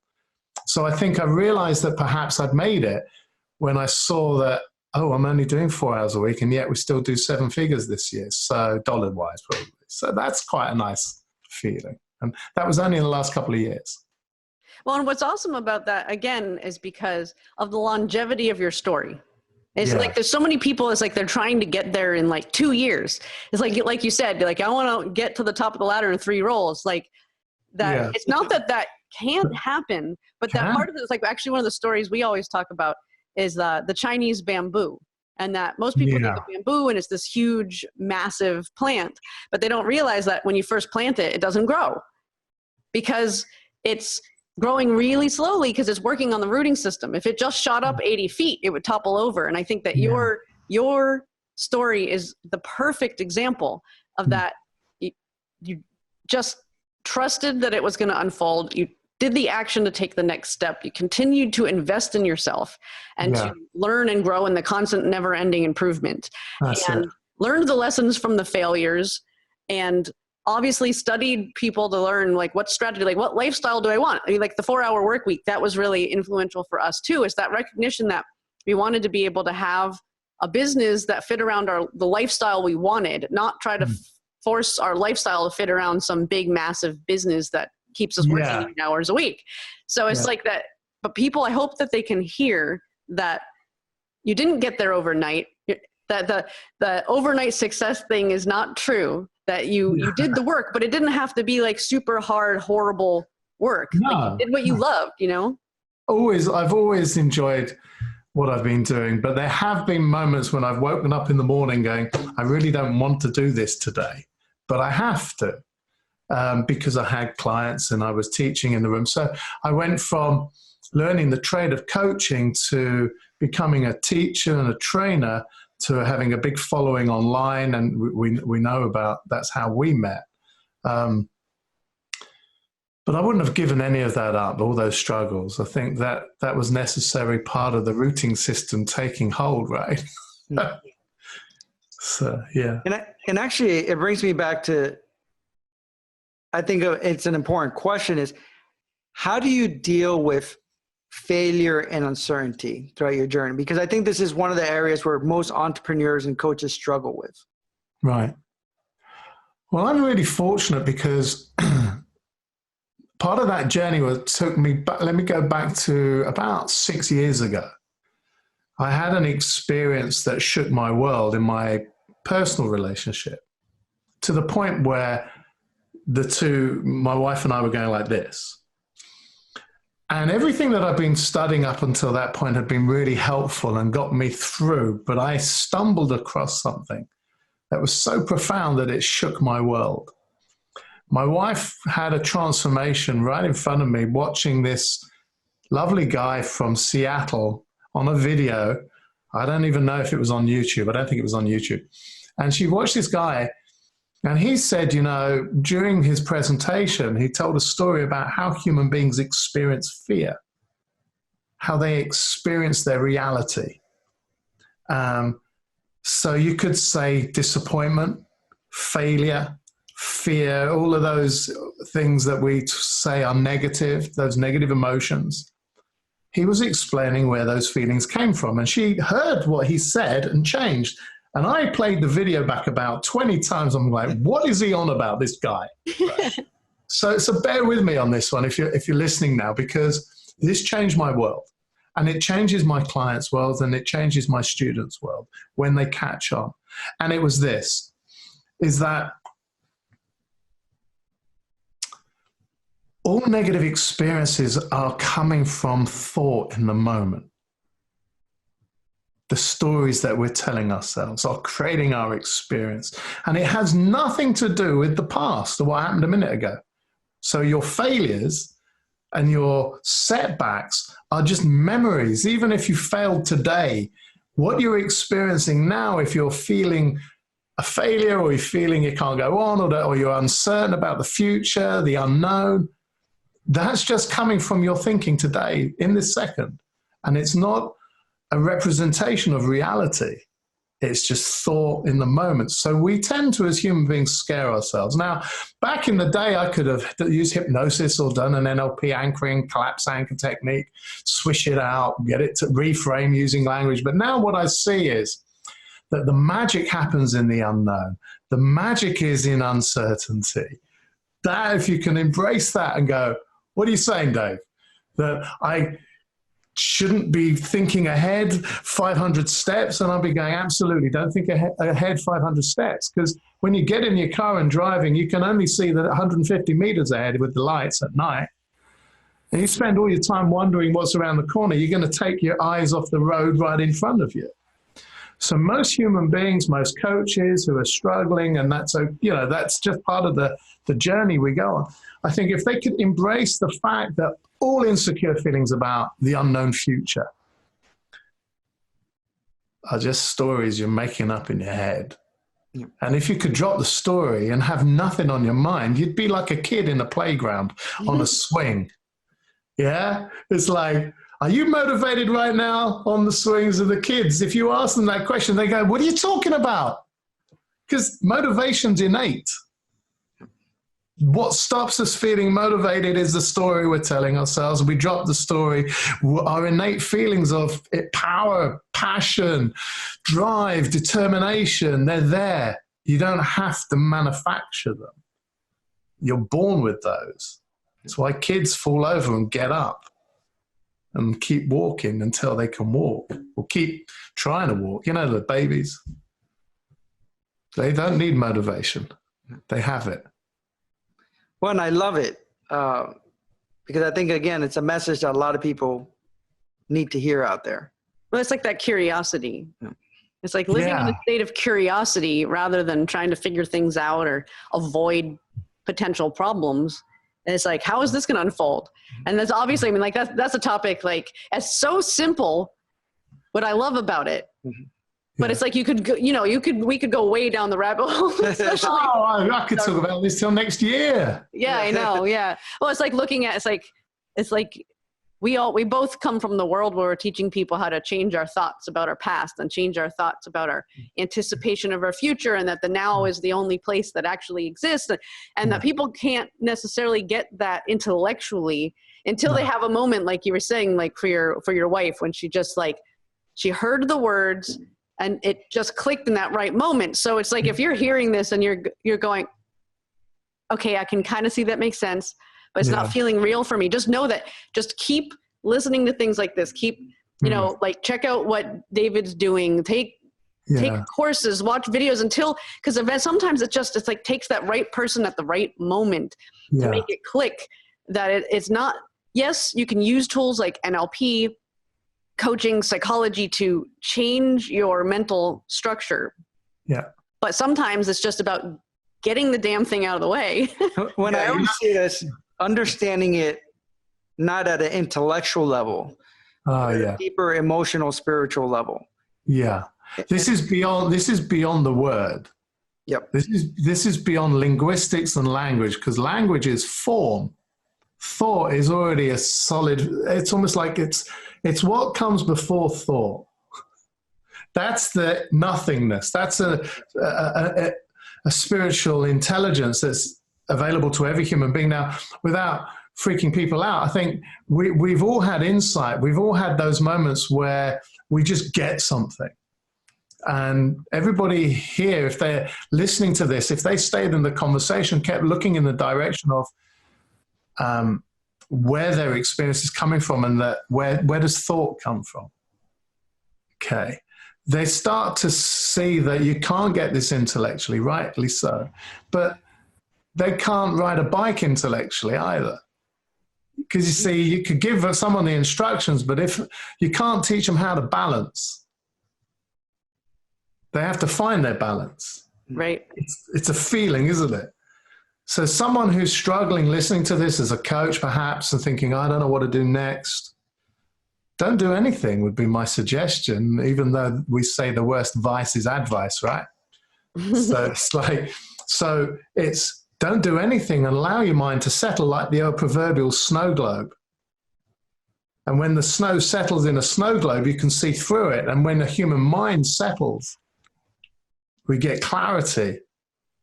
So I think I realized that perhaps I'd made it when I saw that, oh, I'm only doing 4 hours a week, and yet we still do 7 figures this year. So dollar-wise, probably. So that's quite a nice feeling. And that was only in the last couple of years. Well, and what's awesome about that, again, is because of the longevity of your story. It's like there's so many people, it's like they're trying to get there in like 2 years. It's like you said, like, I want to get to the top of the ladder in 3 rolls. Like that, it's not that can't happen, but that part of it is like actually one of the stories we always talk about is the Chinese bamboo. And that most people think of bamboo and it's this huge, massive plant, but they don't realize that when you first plant it, it doesn't grow because it's growing really slowly because it's working on the rooting system. If it just shot up 80 feet, it would topple over. And I think that your story is the perfect example of that. You just trusted that it was going to unfold. You did the action to take the next step. You continued to invest in yourself and to learn and grow in the constant never-ending improvement. Learned the lessons from the failures, and obviously studied people to learn like what strategy, like what lifestyle do I want? I mean, like the 4-hour work week, that was really influential for us too, is that recognition that we wanted to be able to have a business that fit around the lifestyle we wanted, not try to force our lifestyle to fit around some big, massive business that keeps us working 8 hours a week. So it's like that, but people, I hope that they can hear that you didn't get there overnight, that the overnight success thing is not true, that you did the work, but it didn't have to be like super hard, horrible work. Like you did what you loved, you know? I've always enjoyed what I've been doing, but there have been moments when I've woken up in the morning going, I really don't want to do this today, but I have to. Because I had clients and I was teaching in the room. So I went from learning the trade of coaching to becoming a teacher and a trainer to having a big following online. And we know about, that's how we met. But But I wouldn't have given any of that up, all those struggles. I think that that was necessary part of the routing system taking hold, right? So, yeah. And actually, it brings me back to, I think it's an important question is, how do you deal with failure and uncertainty throughout your journey? Because I think this is one of the areas where most entrepreneurs and coaches struggle with. Right. Well, I'm really fortunate because part of that journey took me back. Let me go back to about 6 years ago. I had an experience that shook my world in my personal relationship, to the point where my wife and I were going like this. And everything that I've been studying up until that point had been really helpful and got me through. But I stumbled across something that was so profound that it shook my world. My wife had a transformation right in front of me, watching this lovely guy from Seattle on a video. I don't even know if it was on YouTube. I don't think it was on YouTube. And she watched this guy, and he said, you know, during his presentation, he told a story about how human beings experience fear, how they experience their reality. So you could say disappointment, failure, fear, all of those things that we say are negative, those negative emotions. He was explaining where those feelings came from, and she heard what he said and changed. And I played the video back about 20 times. I'm like, what is he on about, this guy? Right. So bear with me on this one if you're listening now, because this changed my world. And it changes my clients' world, and it changes my students' world when they catch on. And it was this, is that all negative experiences are coming from thought in the moment. The stories that we're telling ourselves are creating our experience. And it has nothing to do with the past or what happened a minute ago. So your failures and your setbacks are just memories. Even if you failed today, what you're experiencing now, if you're feeling a failure, or you're feeling you can't go on, or you're uncertain about the future, the unknown, that's just coming from your thinking today in this second. And it's not a representation of reality. It's just thought in the moment. So we tend to, as human beings, scare ourselves. Now, back in the day, I could have used hypnosis or done an NLP anchoring, collapse anchor technique, swish it out, get it to reframe using language. But now what I see is that the magic happens in the unknown. The magic is in uncertainty. That, if you can embrace that and go, what are you saying, Dave? That I shouldn't be thinking ahead 500 steps? And I'll be going, absolutely, don't think ahead 500 steps. Because when you get in your car and driving, you can only see that 150 meters ahead with the lights at night. And you spend all your time wondering what's around the corner. You're going to take your eyes off the road right in front of you. So most human beings, most coaches who are struggling, and that's just part of the journey we go on. I think if they could embrace the fact that all insecure feelings about the unknown future are just stories you're making up in your head. Yeah. And if you could drop the story and have nothing on your mind, you'd be like a kid in a playground on a swing. Yeah? It's like, are you motivated right now on the swings of the kids? If you ask them that question, they go, what are you talking about? Because motivation's innate. What stops us feeling motivated is the story we're telling ourselves. We drop the story. Our innate feelings of power, passion, drive, determination, they're there. You don't have to manufacture them. You're born with those. That's why kids fall over and get up and keep walking until they can walk, or keep trying to walk. You know, the babies, they don't need motivation. They have it. Well, and I love it because I think, again, it's a message that a lot of people need to hear out there. Well, it's like that curiosity. Yeah. It's like living in a state of curiosity rather than trying to figure things out or avoid potential problems. And it's like, how is this going to unfold? And that's obviously, I mean, like that's a topic, like, it's so simple. What I love about it But it's like you could go, we could go way down the rabbit hole. Especially. Oh, I could talk about this till next year. Yeah, I know. Yeah. Well, it's like it's like we both come from the world where we're teaching people how to change our thoughts about our past and change our thoughts about our anticipation of our future, and that the now is the only place that actually exists, and that people can't necessarily get that intellectually until they have a moment, like you were saying, like for your wife, when she just she heard the words and it just clicked in that right moment. So it's like, if you're hearing this and you're going, okay, I can kind of see that makes sense, but it's not feeling real for me. Just know that, just keep listening to things like this. Keep, check out what David's doing, take courses, watch videos because sometimes it's like takes that right person at the right moment to make it click that it's not, yes, you can use tools like NLP, coaching, psychology to change your mental structure. Yeah. But sometimes it's just about getting the damn thing out of the way. When I always say this, understanding it not at an intellectual level, but at a deeper emotional, spiritual level. Yeah. This is beyond the word. Yep. This is beyond linguistics and language, because language is form. Thought is already a solid, it's almost like it's what comes before thought. That's the nothingness. That's a spiritual intelligence that's available to every human being. Now, without freaking people out, I think we've all had insight. We've all had those moments where we just get something. And everybody here, if they're listening to this, if they stayed in the conversation, kept looking in the direction of where their experience is coming from, and that where does thought come from? Okay. They start to see that you can't get this intellectually, rightly so, but they can't ride a bike intellectually either. Because you see, you could give someone the instructions, but if you can't teach them how to balance, they have to find their balance. Right. It's a feeling, isn't it? So someone who's struggling, listening to this as a coach perhaps, and thinking, I don't know what to do next, don't do anything would be my suggestion, even though we say the worst vice is advice, right? So it's don't do anything and allow your mind to settle like the old proverbial snow globe. And when the snow settles in a snow globe, you can see through it. And when a human mind settles, we get clarity.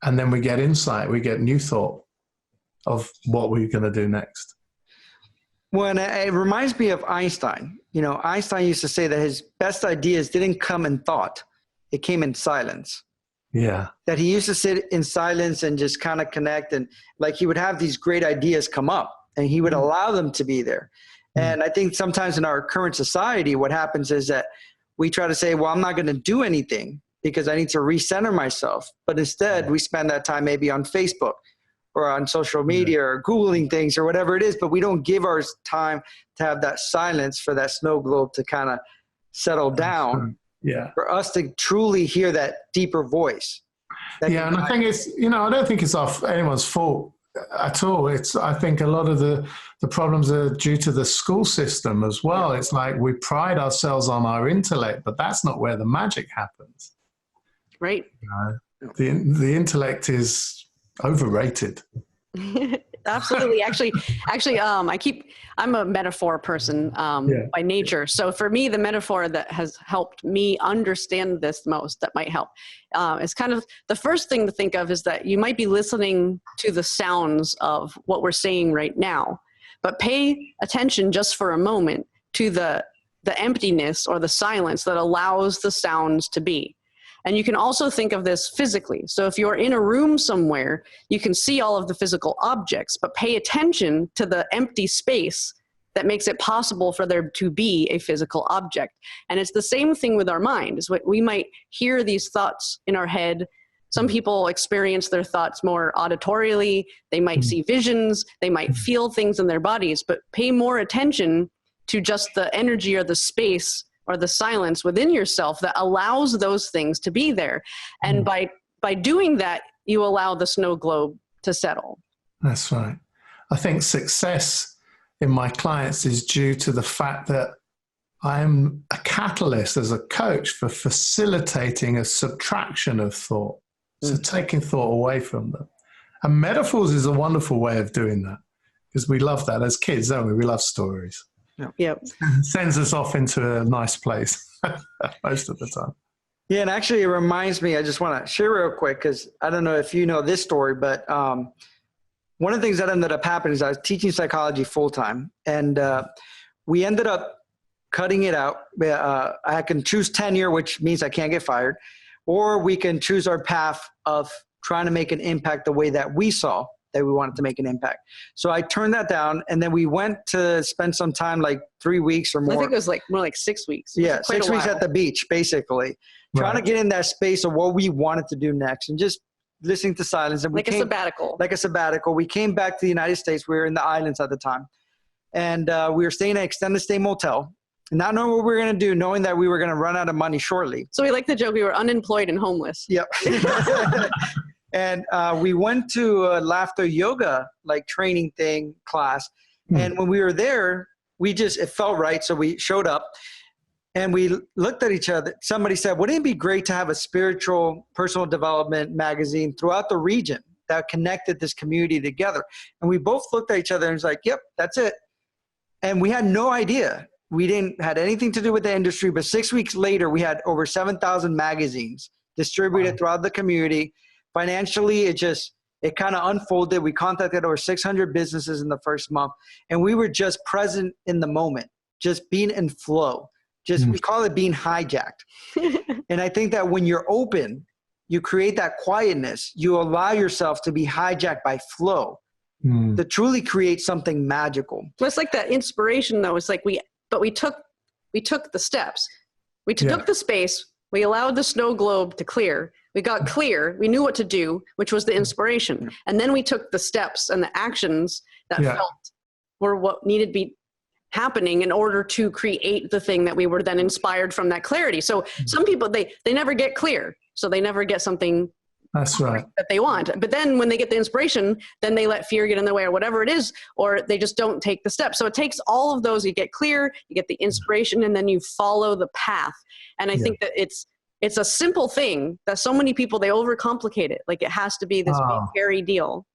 And then we get insight, we get new thought of what we're going to do next. Well, it reminds me of Einstein. Einstein used to say that his best ideas didn't come in thought. It came in silence. Yeah. That he used to sit in silence and just kind of connect. And like he would have these great ideas come up and he would allow them to be there. And I think sometimes in our current society, what happens is that we try to say, well, I'm not going to do anything because I need to recenter myself. But instead, we spend that time maybe on Facebook or on social media or Googling things or whatever it is, but we don't give our time to have that silence for that snow globe to kind of settle down. Yeah. For us to truly hear that deeper voice. And I think it's, I don't think it's anyone's fault at all. I think a lot of the problems are due to the school system as well. It's like we pride ourselves on our intellect, but that's not where the magic happens. Right. The intellect is overrated. Absolutely. Actually, I'm a metaphor person by nature. So for me, the metaphor that has helped me understand this most, that might help, is kind of the first thing to think of is that you might be listening to the sounds of what we're saying right now, but pay attention just for a moment to the emptiness or the silence that allows the sounds to be. And you can also think of this physically. So if you're in a room somewhere, you can see all of the physical objects, but pay attention to the empty space that makes it possible for there to be a physical object. And it's the same thing with our mind, is what we might hear these thoughts in our head. Some people experience their thoughts more auditorially. They might see visions. They might feel things in their bodies, but pay more attention to just the energy or the space or the silence within yourself that allows those things to be there. And by doing that, you allow the snow globe to settle. That's right. I think success in my clients is due to the fact that I am a catalyst as a coach for facilitating a subtraction of thought. So taking thought away from them. And metaphors is a wonderful way of doing that, because we love that as kids, don't we? We love stories. Yep. Sends us off into a nice place most of the time. Yeah, and actually it reminds me, I just want to share real quick, because I don't know if you know this story, but one of the things that ended up happening is I was teaching psychology full-time, and we ended up cutting it out. I can choose tenure, which means I can't get fired, or we can choose our path of trying to make an impact the way that we saw that we wanted to make an impact. So I turned that down, and then we went to spend some time, like 3 weeks or more. I think it was like more like 6 weeks. Yeah, 6 weeks at the beach, basically. Trying to get in that space of what we wanted to do next, and just listening to silence. And a sabbatical. Like a sabbatical. We came back to the United States. We were in the islands at the time. And we were staying at an extended stay motel, not knowing what we were going to do, knowing that we were going to run out of money shortly. So we like the joke, we were unemployed and homeless. Yep. And we went to a laughter yoga training thing class. And when we were there, it felt right. So we showed up and we looked at each other. Somebody said, wouldn't it be great to have a spiritual personal development magazine throughout the region that connected this community together? And we both looked at each other and was like, yep, that's it. And we had no idea. We didn't had anything to do with the industry, but 6 weeks later, we had over 7,000 magazines distributed throughout the community. Financially, it kind of unfolded. We contacted over 600 businesses in the first month, and we were just present in the moment, just being in flow. We call it being hijacked. And I think that when you're open, you create that quietness. You allow yourself to be hijacked by flow to truly create something magical. Well, it's like that inspiration, though. It's like we took the steps. We took the space. We allowed the snow globe to clear. We got clear. We knew what to do, which was the inspiration. And then we took the steps and the actions that felt were what needed to be happening in order to create the thing that we were then inspired from that clarity. So some people, they never get clear. So they never get something that's right that they want. But then when they get the inspiration, then they let fear get in the way or whatever it is, or they just don't take the steps. So it takes all of those. You get clear, you get the inspiration, and then you follow the path. And I think that it's a simple thing that so many people, they overcomplicate it. Like it has to be this big, hairy deal.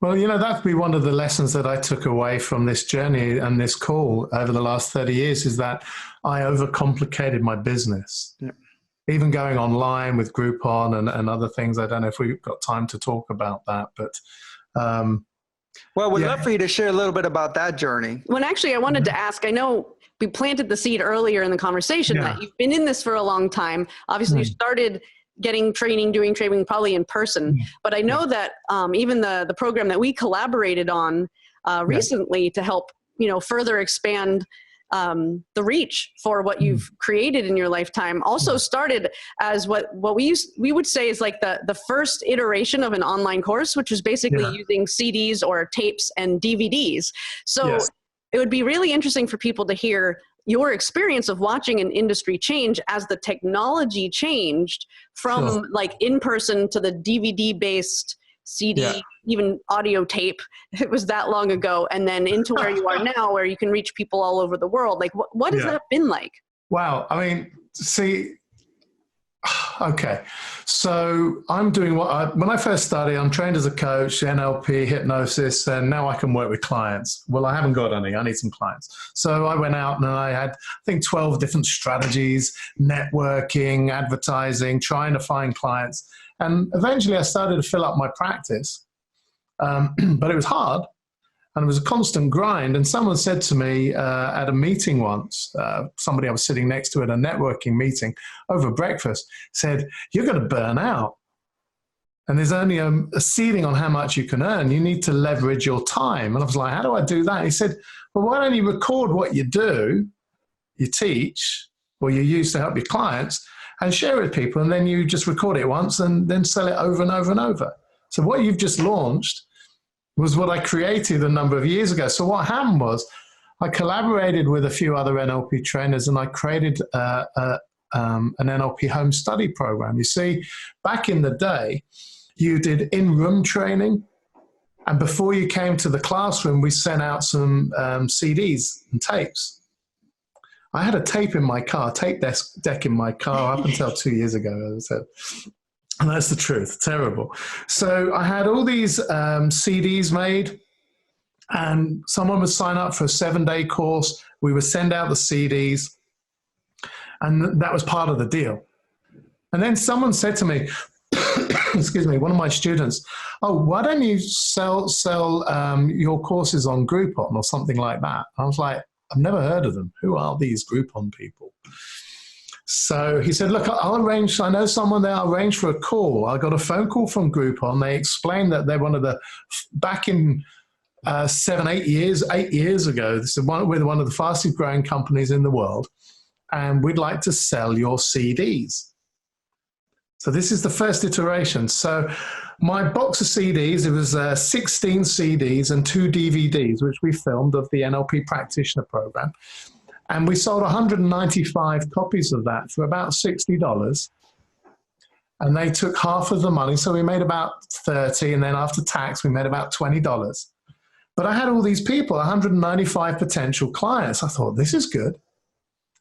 Well, that'd be one of the lessons that I took away from this journey and this call over the last 30 years is that I overcomplicated my business. Yeah. Even going online with Groupon and other things. I don't know if we've got time to talk about that, but well, we'd love for you to share a little bit about that journey. Well, actually, I wanted to ask, I know we planted the seed earlier in the conversation that you've been in this for a long time. Obviously, you started doing training probably in person, but I know that even the program that we collaborated on recently to help, further expand the reach for what you've created in your lifetime also started as what we would say is like the first iteration of an online course, which is basically using CDs or tapes and DVDs. So it would be really interesting for people to hear your experience of watching an industry change as the technology changed from like in person to the DVD based CD, even audio tape. It was that long ago. And then into where you are now, where you can reach people all over the world. Like what has that been like? Wow. I mean, okay. So I'm doing when I first started, I'm trained as a coach, NLP, hypnosis, and now I can work with clients. Well, I haven't got any. I need some clients. So I went out and I had, I think, 12 different strategies, networking, advertising, trying to find clients. And eventually I started to fill up my practice, but it was hard and it was a constant grind. And someone said to me at a meeting once, somebody I was sitting next to at a networking meeting over breakfast, said, "You're going to burn out. And there's only a ceiling on how much you can earn. You need to leverage your time." And I was like, "How do I do that?" He said, "Well, why don't you record what you do, you teach, or you use to help your clients, and share it with people, and then you just record it once and then sell it over and over and over." So what you've just launched was what I created a number of years ago. So what happened was I collaborated with a few other NLP trainers and I created an NLP home study program. You see, back in the day, you did in-room training, and before you came to the classroom, we sent out some CDs and tapes. I had a tape deck in my car up until 2 years ago, as I said. And that's the truth. Terrible. So I had all these CDs made, and someone would sign up for a 7-day course. We would send out the CDs, and that was part of the deal. And then someone said to me, excuse me, one of my students, oh, why don't you sell your courses on Groupon or something like that? I was like, I've never heard of them. Who are these Groupon people? So he said, look, I'll arrange, I know someone there, I'll arrange for a call. I got a phone call from Groupon. They explained that they're one of the, back in 8 years ago, this is we're one of the fastest growing companies in the world, and we'd like to sell your CDs. So this is the first iteration. So my box of CDs, it was 16 CDs and 2 DVDs, which we filmed of the NLP practitioner program. And we sold 195 copies of that for about $60. And they took half of the money. So we made about $30. And then after tax, we made about $20. But I had all these people, 195 potential clients. I thought, this is good.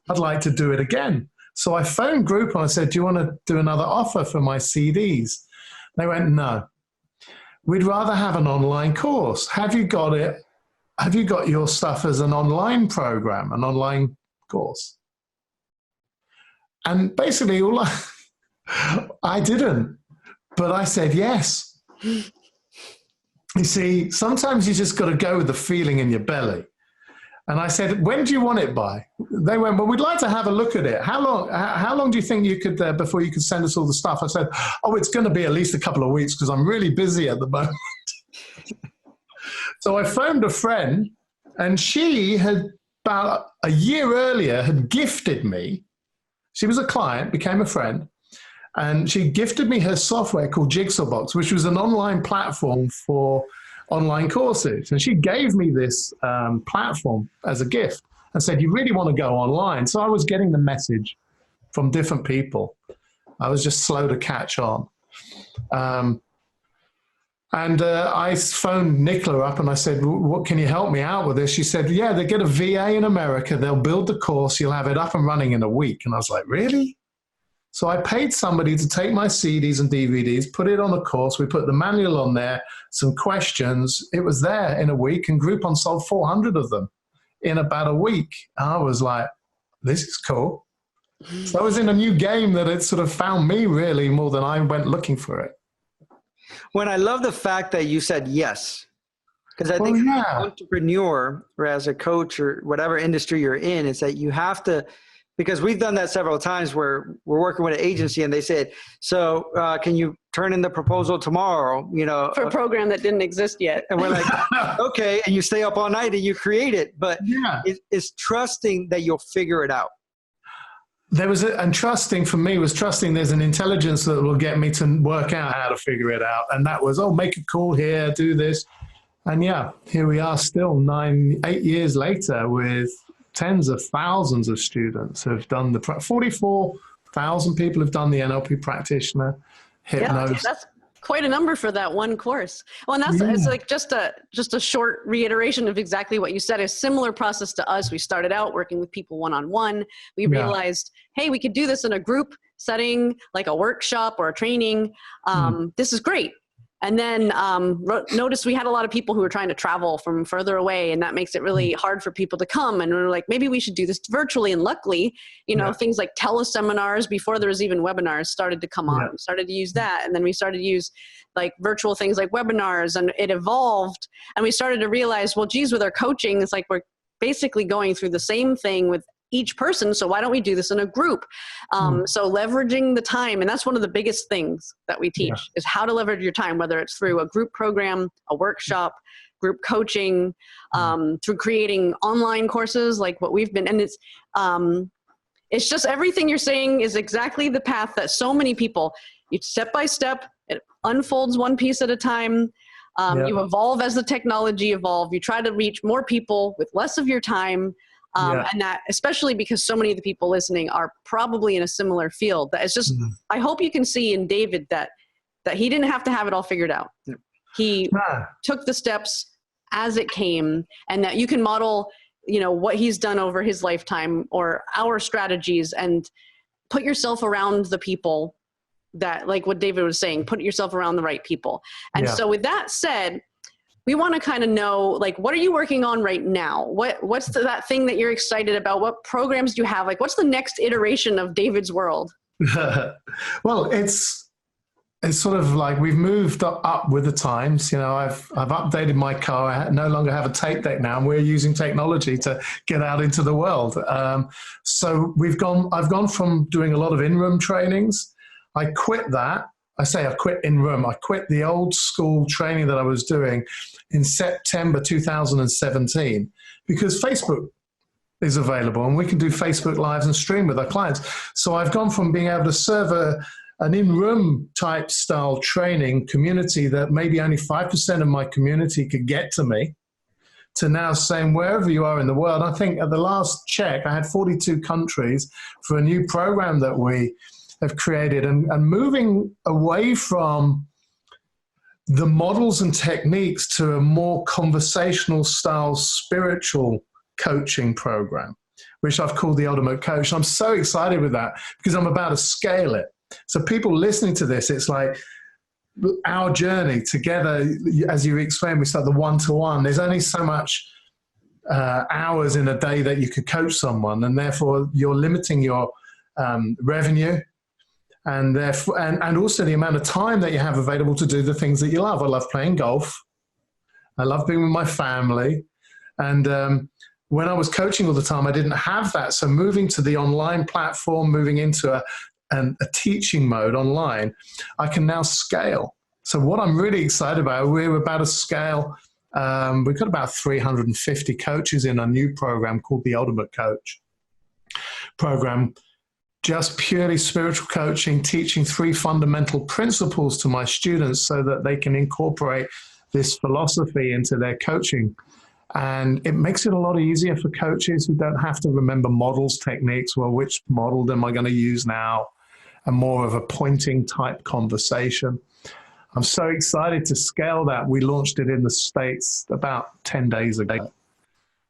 I'd like to do it again. So I phoned Groupon and said, do you want to do another offer for my CDs? They went, no. We'd rather have an online course. Have you got it? Have you got your stuff as an online program, an online course? And basically, I didn't, but I said yes. You see, sometimes you just got to go with the feeling in your belly. And I said, when do you want it by? They went, well, we'd like to have a look at it. How long do you think you could, before you could send us all the stuff? I said, oh, it's going to be at least a couple of weeks because I'm really busy at the moment. So I phoned a friend, and she had, about a year earlier, had gifted me. She was a client, became a friend, and she gifted me her software called Jigsaw Box, which was an online platform for online courses. And she gave me this platform as a gift and said, you really want to go online? So I was getting the message from different people. I was just slow to catch on. I phoned Nicola up and I said, what can you help me out with this? She said, yeah, they get a VA in America. They'll build the course. You'll have it up and running in a week. And I was like, really? So I paid somebody to take my CDs and DVDs, put it on the course. We put the manual on there, some questions. It was there in a week, and Groupon sold 400 of them in about a week. And I was like, this is cool. So I was in a new game that it sort of found me really more than I went looking for it. When I love the fact that you said yes, because I think as an entrepreneur or as a coach or whatever industry you're in, is that you have to, because we've done that several times where we're working with an agency and they said, so can you turn in the proposal tomorrow, for a program that didn't exist yet. And we're like, okay. And you stay up all night and you create it, but it's trusting that you'll figure it out. And trusting for me was trusting there's an intelligence that will get me to work out how to figure it out. And that was, make a call here, do this. And here we are still 8 years later with tens of thousands of students have done 44,000 people have done the NLP practitioner Hypnosis. Yeah, that's quite a number for that one course. Well, and it's like just a short reiteration of exactly what you said. A similar process to us. We started out working with people one-on-one. We realized, hey, we could do this in a group setting, like a workshop or a training. This is great. And then noticed we had a lot of people who were trying to travel from further away, and that makes it really hard for people to come. And we were like, maybe we should do this virtually. And luckily, things like teleseminars before there was even webinars started to come on. We started to use that. And then we started to use like virtual things like webinars, and it evolved. And we started to realize, well, geez, with our coaching, it's like we're basically going through the same thing with each person. So why don't we do this in a group? So leveraging the time. And that's one of the biggest things that we teach is how to leverage your time, whether it's through a group program, a workshop, group coaching, through creating online courses like what we've been. And it's just everything you're saying is exactly the path that so many people, you step by step, it unfolds one piece at a time. You evolve as the technology evolves. You try to reach more people with less of your time. And that, especially because so many of the people listening are probably in a similar field, that it's just, I hope you can see in David that he didn't have to have it all figured out. He took the steps as it came, and that you can model what he's done over his lifetime or our strategies, and put yourself around the people that, like what David was saying, put yourself around the right people. And so with that said, we want to kind of know, like, what are you working on right now? What's that thing that you're excited about? What programs do you have? Like, what's the next iteration of David's World? Well, it's sort of like we've moved up with the times. I've updated my car. I no longer have a tape deck now, and we're using technology to get out into the world. So I've gone from doing a lot of in-room trainings. I quit that. I say I quit in-room. I quit the old school training that I was doing in September 2017 because Facebook is available and we can do Facebook Lives and stream with our clients. So I've gone from being able to serve an in-room type style training community that maybe only 5% of my community could get to me, to now saying wherever you are in the world. I think at the last check, I had 42 countries for a new program that we have created, and moving away from the models and techniques to a more conversational style spiritual coaching program, which I've called the Ultimate Coach. I'm so excited with that because I'm about to scale it. So people listening to this, it's like our journey together, as you explained, we start the one-to-one. There's only so much hours in a day that you could coach someone, and therefore you're limiting your revenue. And therefore, and also the amount of time that you have available to do the things that you love. I love playing golf. I love being with my family. And when I was coaching all the time, I didn't have that. So moving to the online platform, moving into a teaching mode online, I can now scale. So what I'm really excited about, we're about to scale. We've got about 350 coaches in a new program called the Ultimate Coach program. Just purely spiritual coaching, teaching 3 fundamental principles to my students so that they can incorporate this philosophy into their coaching. And it makes it a lot easier for coaches who don't have to remember models, techniques. Well, which model am I going to use now? And more of a pointing type conversation. I'm so excited to scale that. We launched it in the States about 10 days ago.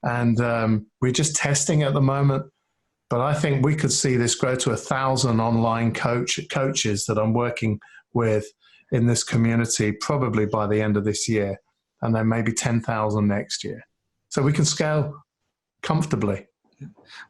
And we're just testing at the moment. But I think we could see this grow to 1,000 online coaches that I'm working with in this community, probably by the end of this year, and then maybe 10,000 next year. So we can scale comfortably.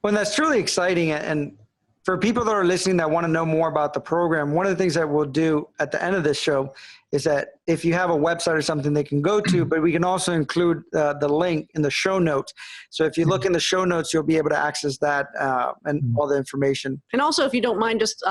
Well, that's truly exciting. And for people that are listening that want to know more about the program, one of the things that we'll do at the end of this show is that if you have a website or something they can go to, but we can also include the link in the show notes. So if you look in the show notes, you'll be able to access that and all the information. And also, if you don't mind, just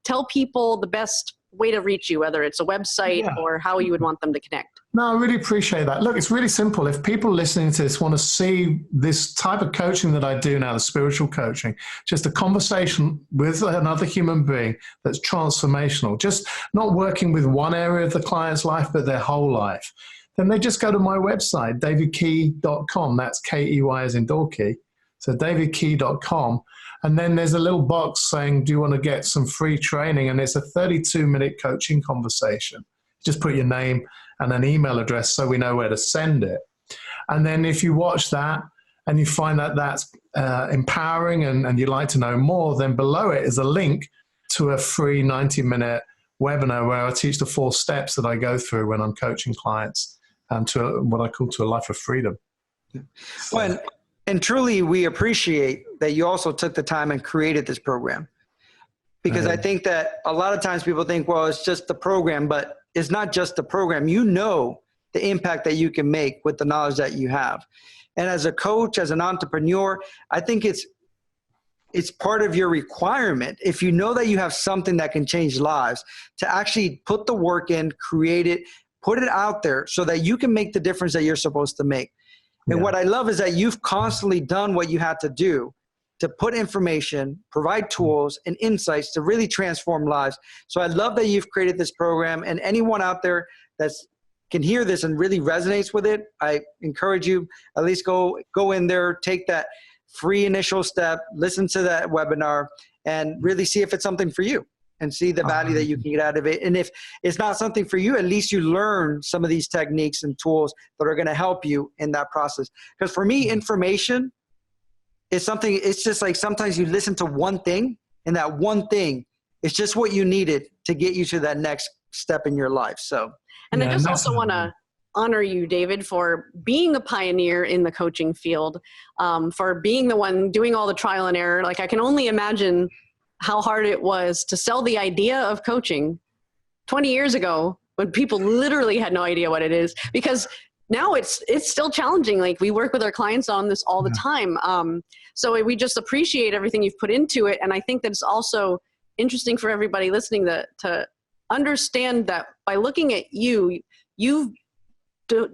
tell people the best way to reach you, whether it's a website or how you would want them to connect. No, I really appreciate that. Look, it's really simple. If people listening to this want to see this type of coaching that I do now, the spiritual coaching, just a conversation with another human being that's transformational, just not working with one area of the client's life, but their whole life, then they just go to my website, davidkey.com. That's K-E-Y as in Dorkey. So davidkey.com. And then there's a little box saying, do you want to get some free training? And it's a 32-minute coaching conversation. Just put your name and an email address so we know where to send it. And then if you watch that and you find that that's empowering and you'd like to know more, then below it is a link to a free 90-minute webinar where I teach the 4 steps that I go through when I'm coaching clients to what I call to a life of freedom. Well, and truly, we appreciate that you also took the time and created this program. Because I think that a lot of times people think, well, it's just the program, but it's not just the program. You know the impact that you can make with the knowledge that you have. And as a coach, as an entrepreneur, I think it's part of your requirement, if you know that you have something that can change lives, to actually put the work in, create it, put it out there so that you can make the difference that you're supposed to make. And what I love is that you've constantly done what you had to do to put information, provide tools and insights to really transform lives. So I love that you've created this program, and anyone out there that can hear this and really resonates with it, I encourage you at least go in there, take that free initial step, listen to that webinar, and really see if it's something for you and see the value that you can get out of it. And if it's not something for you, at least you learn some of these techniques and tools that are going to help you in that process. Because for me, information is something, it's just like sometimes you listen to one thing, and that one thing is just what you needed to get you to that next step in your life. So, and I just also want to honor you, David, for being a pioneer in the coaching field, for being the one doing all the trial and error. Like, I can only imagine how hard it was to sell the idea of coaching 20 years ago when people literally had no idea what it is, because now it's still challenging. Like, we work with our clients on this all the time. So we just appreciate everything you've put into it. And I think that it's also interesting for everybody listening to understand that by looking at you, you've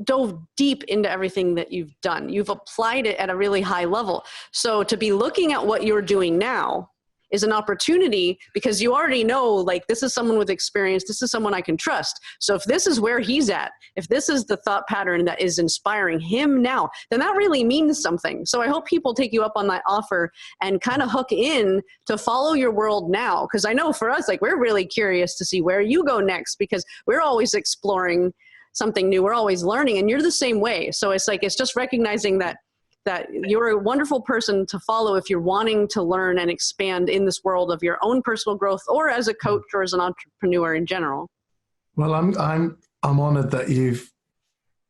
dove deep into everything that you've done. You've applied it at a really high level. So to be looking at what you're doing now is an opportunity, because you already know, like, this is someone with experience. This is someone I can trust. So if this is where he's at, if this is the thought pattern that is inspiring him now, then that really means something. So I hope people take you up on that offer and kind of hook in to follow your world now. Because I know for us, like, we're really curious to see where you go next, because we're always exploring something new. We're always learning, and you're the same way. So it's like, it's just recognizing that you're a wonderful person to follow if you're wanting to learn and expand in this world of your own personal growth, or as a coach or as an entrepreneur in general. Well, I'm honored that you've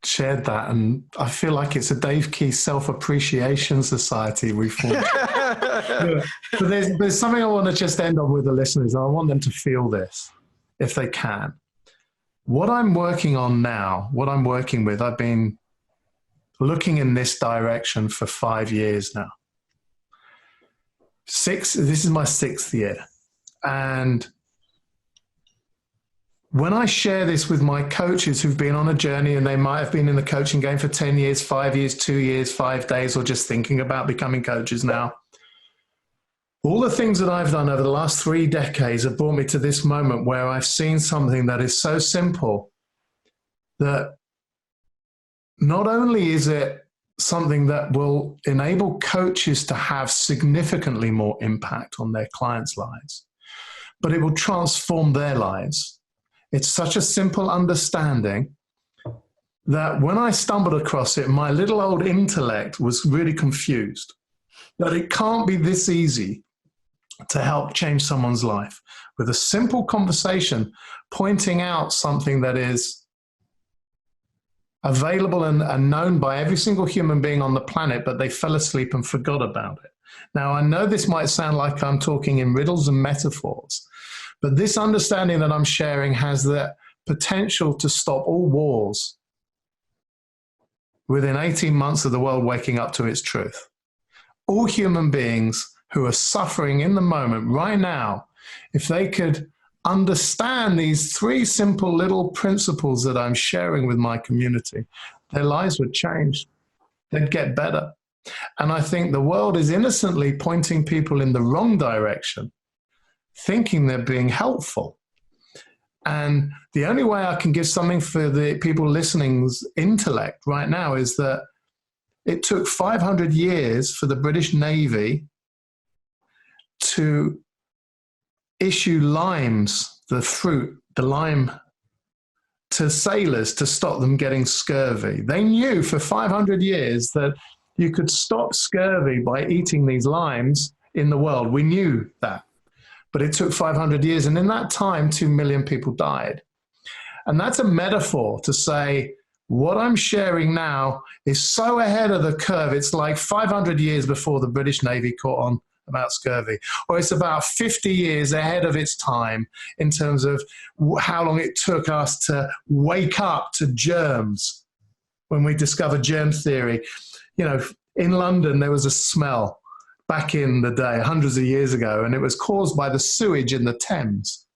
shared that, and I feel like it's a Dave Key Self-Appreciation Society we formed. But there's something I want to just end on with the listeners. I want them to feel this, if they can. What I'm working on now, what I'm working with, I've been looking in this direction for 5 years now. This is my 6th year. And when I share this with my coaches who've been on a journey, and they might have been in the coaching game for 10 years, 5 years, 2 years, 5 days, or just thinking about becoming coaches now, all the things that I've done over the last 3 decades have brought me to this moment where I've seen something that is so simple that not only is it something that will enable coaches to have significantly more impact on their clients' lives, but it will transform their lives. It's such a simple understanding that when I stumbled across it, my little old intellect was really confused, that it can't be this easy to help change someone's life with a simple conversation, pointing out something that is available and known by every single human being on the planet, but they fell asleep and forgot about it. Now, I know this might sound like I'm talking in riddles and metaphors, but this understanding that I'm sharing has the potential to stop all wars within 18 months of the world waking up to its truth. All human beings who are suffering in the moment right now, if they could understand these 3 simple little principles that I'm sharing with my community, their lives would change. They'd get better. And I think the world is innocently pointing people in the wrong direction, thinking they're being helpful. And the only way I can give something for the people listening's intellect right now is that it took 500 years for the British Navy to issue limes, the fruit, the lime, to sailors to stop them getting scurvy. They knew for 500 years that you could stop scurvy by eating these limes in the world. We knew that. But it took 500 years, and in that time, 2 million people died. And that's a metaphor to say, what I'm sharing now is so ahead of the curve. It's like 500 years before the British Navy caught on about scurvy, or it's about 50 years ahead of its time in terms of how long it took us to wake up to germs when we discovered germ theory. You know, in London, there was a smell back in the day, hundreds of years ago, and it was caused by the sewage in the Thames.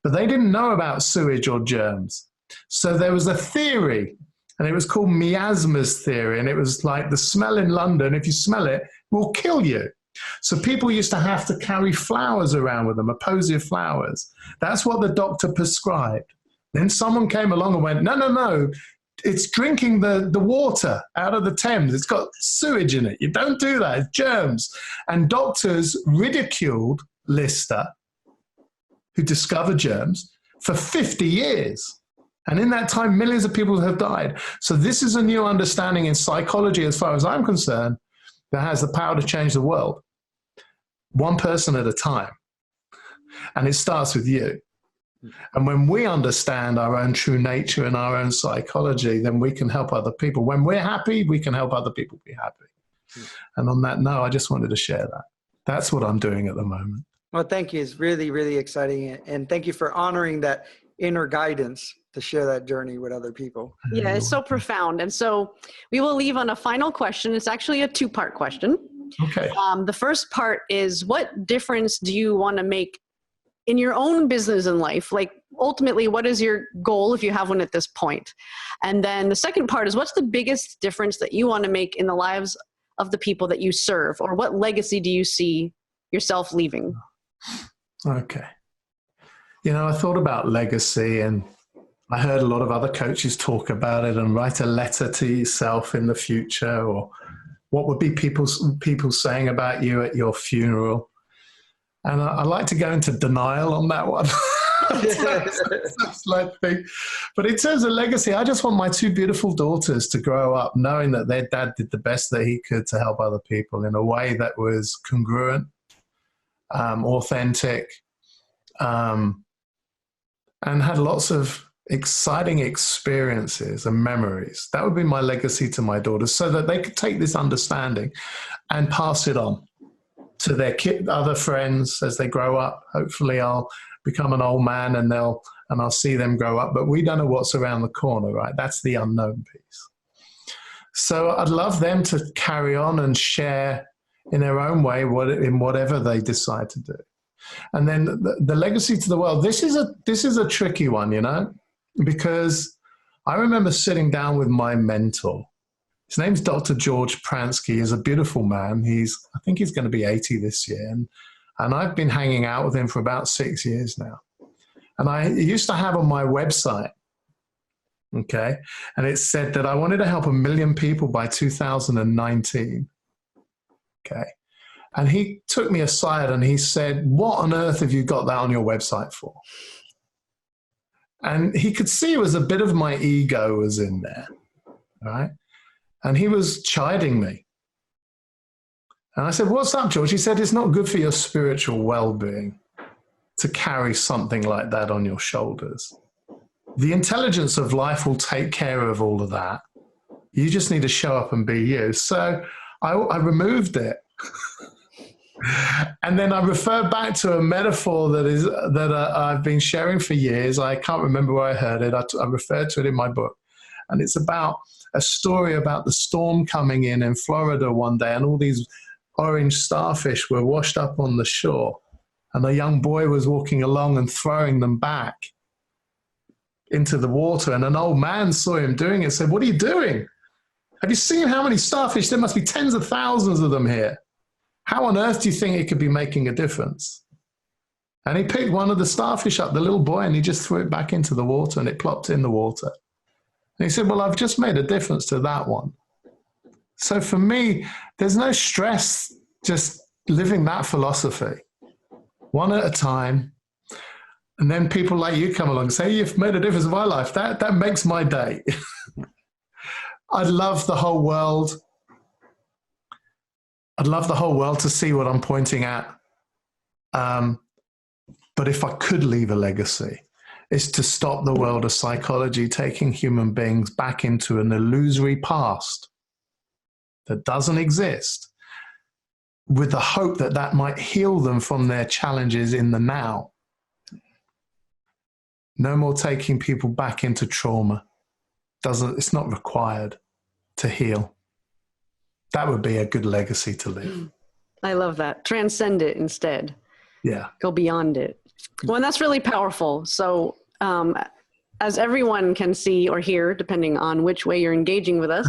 But they didn't know about sewage or germs. So there was a theory, and it was called miasma's theory, and it was like the smell in London, if you smell it, will kill you. So people used to have to carry flowers around with them, a posy of flowers. That's what the doctor prescribed. Then someone came along and went, no, it's drinking the water out of the Thames. It's got sewage in it. You don't do that. It's germs. And doctors ridiculed Lister, who discovered germs, for 50 years. And in that time, millions of people have died. So this is a new understanding in psychology, as far as I'm concerned, that has the power to change the world, one person at a time. And it starts with you. And when we understand our own true nature and our own psychology, then we can help other people. When we're happy, we can help other people be happy. And on that note, I just wanted to share that. That's what I'm doing at the moment. Well, thank you. It's really, really exciting. And thank you for honoring that inner guidance to share that journey with other people. Yeah, it's so profound. And so we will leave on a final question. It's actually a two-part question. Okay. The first part is, what difference do you want to make in your own business and life? Like, ultimately, what is your goal if you have one at this point? And then the second part is, what's the biggest difference that you want to make in the lives of the people that you serve? Or what legacy do you see yourself leaving? Okay. You know, I thought about legacy, and I heard a lot of other coaches talk about it, and write a letter to yourself in the future, or what would be people saying about you at your funeral. And I like to go into denial on that one. But in terms of legacy, I just want my two beautiful daughters to grow up knowing that their dad did the best that he could to help other people in a way that was congruent, authentic, and had lots of exciting experiences and memories. That would be my legacy to my daughters, so that they could take this understanding and pass it on to their other friends as they grow up. Hopefully I'll become an old man and I'll see them grow up, but we don't know what's around the corner, right? That's the unknown piece. So I'd love them to carry on and share in their own way in whatever they decide to do. And then the legacy to the world, this is a tricky one, you know, because I remember sitting down with my mentor. His name's Dr. George Pransky. He's a beautiful man. I think he's going to be 80 this year. And I've been hanging out with him for about 6 years now. And I used to have on my website, okay, and it said that I wanted to help 1 million people by 2019, okay. And he took me aside and he said, what on earth have you got that on your website for? And he could see it was a bit of my ego was in there, right? And he was chiding me. And I said, what's up, George? He said, it's not good for your spiritual well-being to carry something like that on your shoulders. The intelligence of life will take care of all of that. You just need to show up and be you. So I removed it. And then I refer back to a metaphor that I've been sharing for years. I can't remember where I heard it. I referred to it in my book. And it's about a story about the storm coming in Florida one day, and all these orange starfish were washed up on the shore. And a young boy was walking along and throwing them back into the water. And an old man saw him doing it and said, what are you doing? Have you seen how many starfish? There must be tens of thousands of them here. How on earth do you think it could be making a difference? And he picked one of the starfish up, the little boy, and he just threw it back into the water, and it plopped in the water. And he said, well, I've just made a difference to that one. So for me, there's no stress just living that philosophy, one at a time. And then people like you come along and say, you've made a difference in my life. That makes my day. I'd love the whole world to see what I'm pointing at. But if I could leave a legacy, it's to stop the world of psychology taking human beings back into an illusory past that doesn't exist, with the hope that that might heal them from their challenges in the now. No more taking people back into trauma. It's not required to heal. That would be a good legacy to leave. I love that. Transcend it instead. Yeah. Go beyond it. Well, and that's really powerful. So as everyone can see or hear, depending on which way you're engaging with us,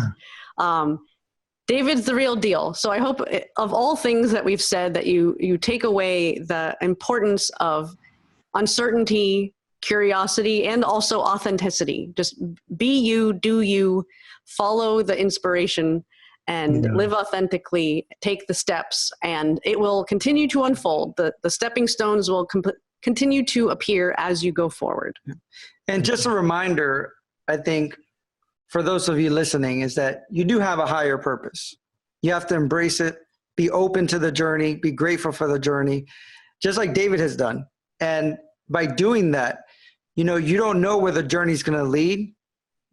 David's the real deal. So I hope of all things that we've said that you take away the importance of uncertainty, curiosity, and also authenticity. Just be you, do you, follow the inspiration, and live authentically, take the steps, and it will continue to unfold. The stepping stones will continue to appear as you go forward. And just a reminder, I think, for those of you listening, is that you do have a higher purpose. You have to embrace it, be open to the journey, be grateful for the journey, just like David has done. And by doing that, you know, you don't know where the journey is going to lead,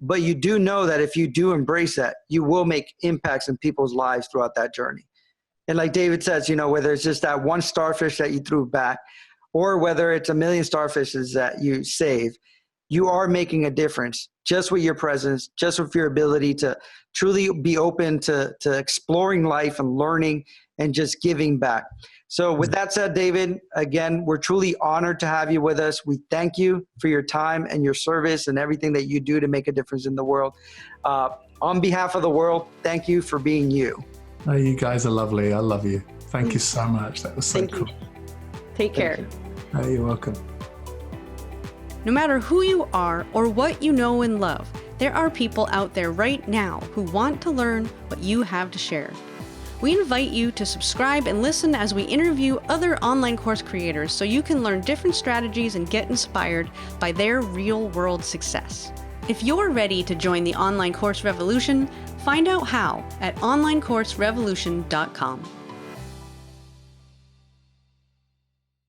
but you do know that if you do embrace that, you will make impacts in people's lives throughout that journey. And like David says, you know, whether it's just that one starfish that you threw back, or whether it's 1 million starfishes that you save, you are making a difference just with your presence, just with your ability to truly be open to exploring life and learning and just giving back. So with that said, David, again, we're truly honored to have you with us. We thank you for your time and your service and everything that you do to make a difference in the world. On behalf of the world, thank you for being you. Oh, you guys are lovely. I love you. Thank you so much. That was so Thank cool. you. Take care. Oh, you're welcome. No matter who you are or what you know and love, there are people out there right now who want to learn what you have to share. We invite you to subscribe and listen as we interview other online course creators so you can learn different strategies and get inspired by their real-world success. If you're ready to join the online course revolution, find out how at onlinecourserevolution.com.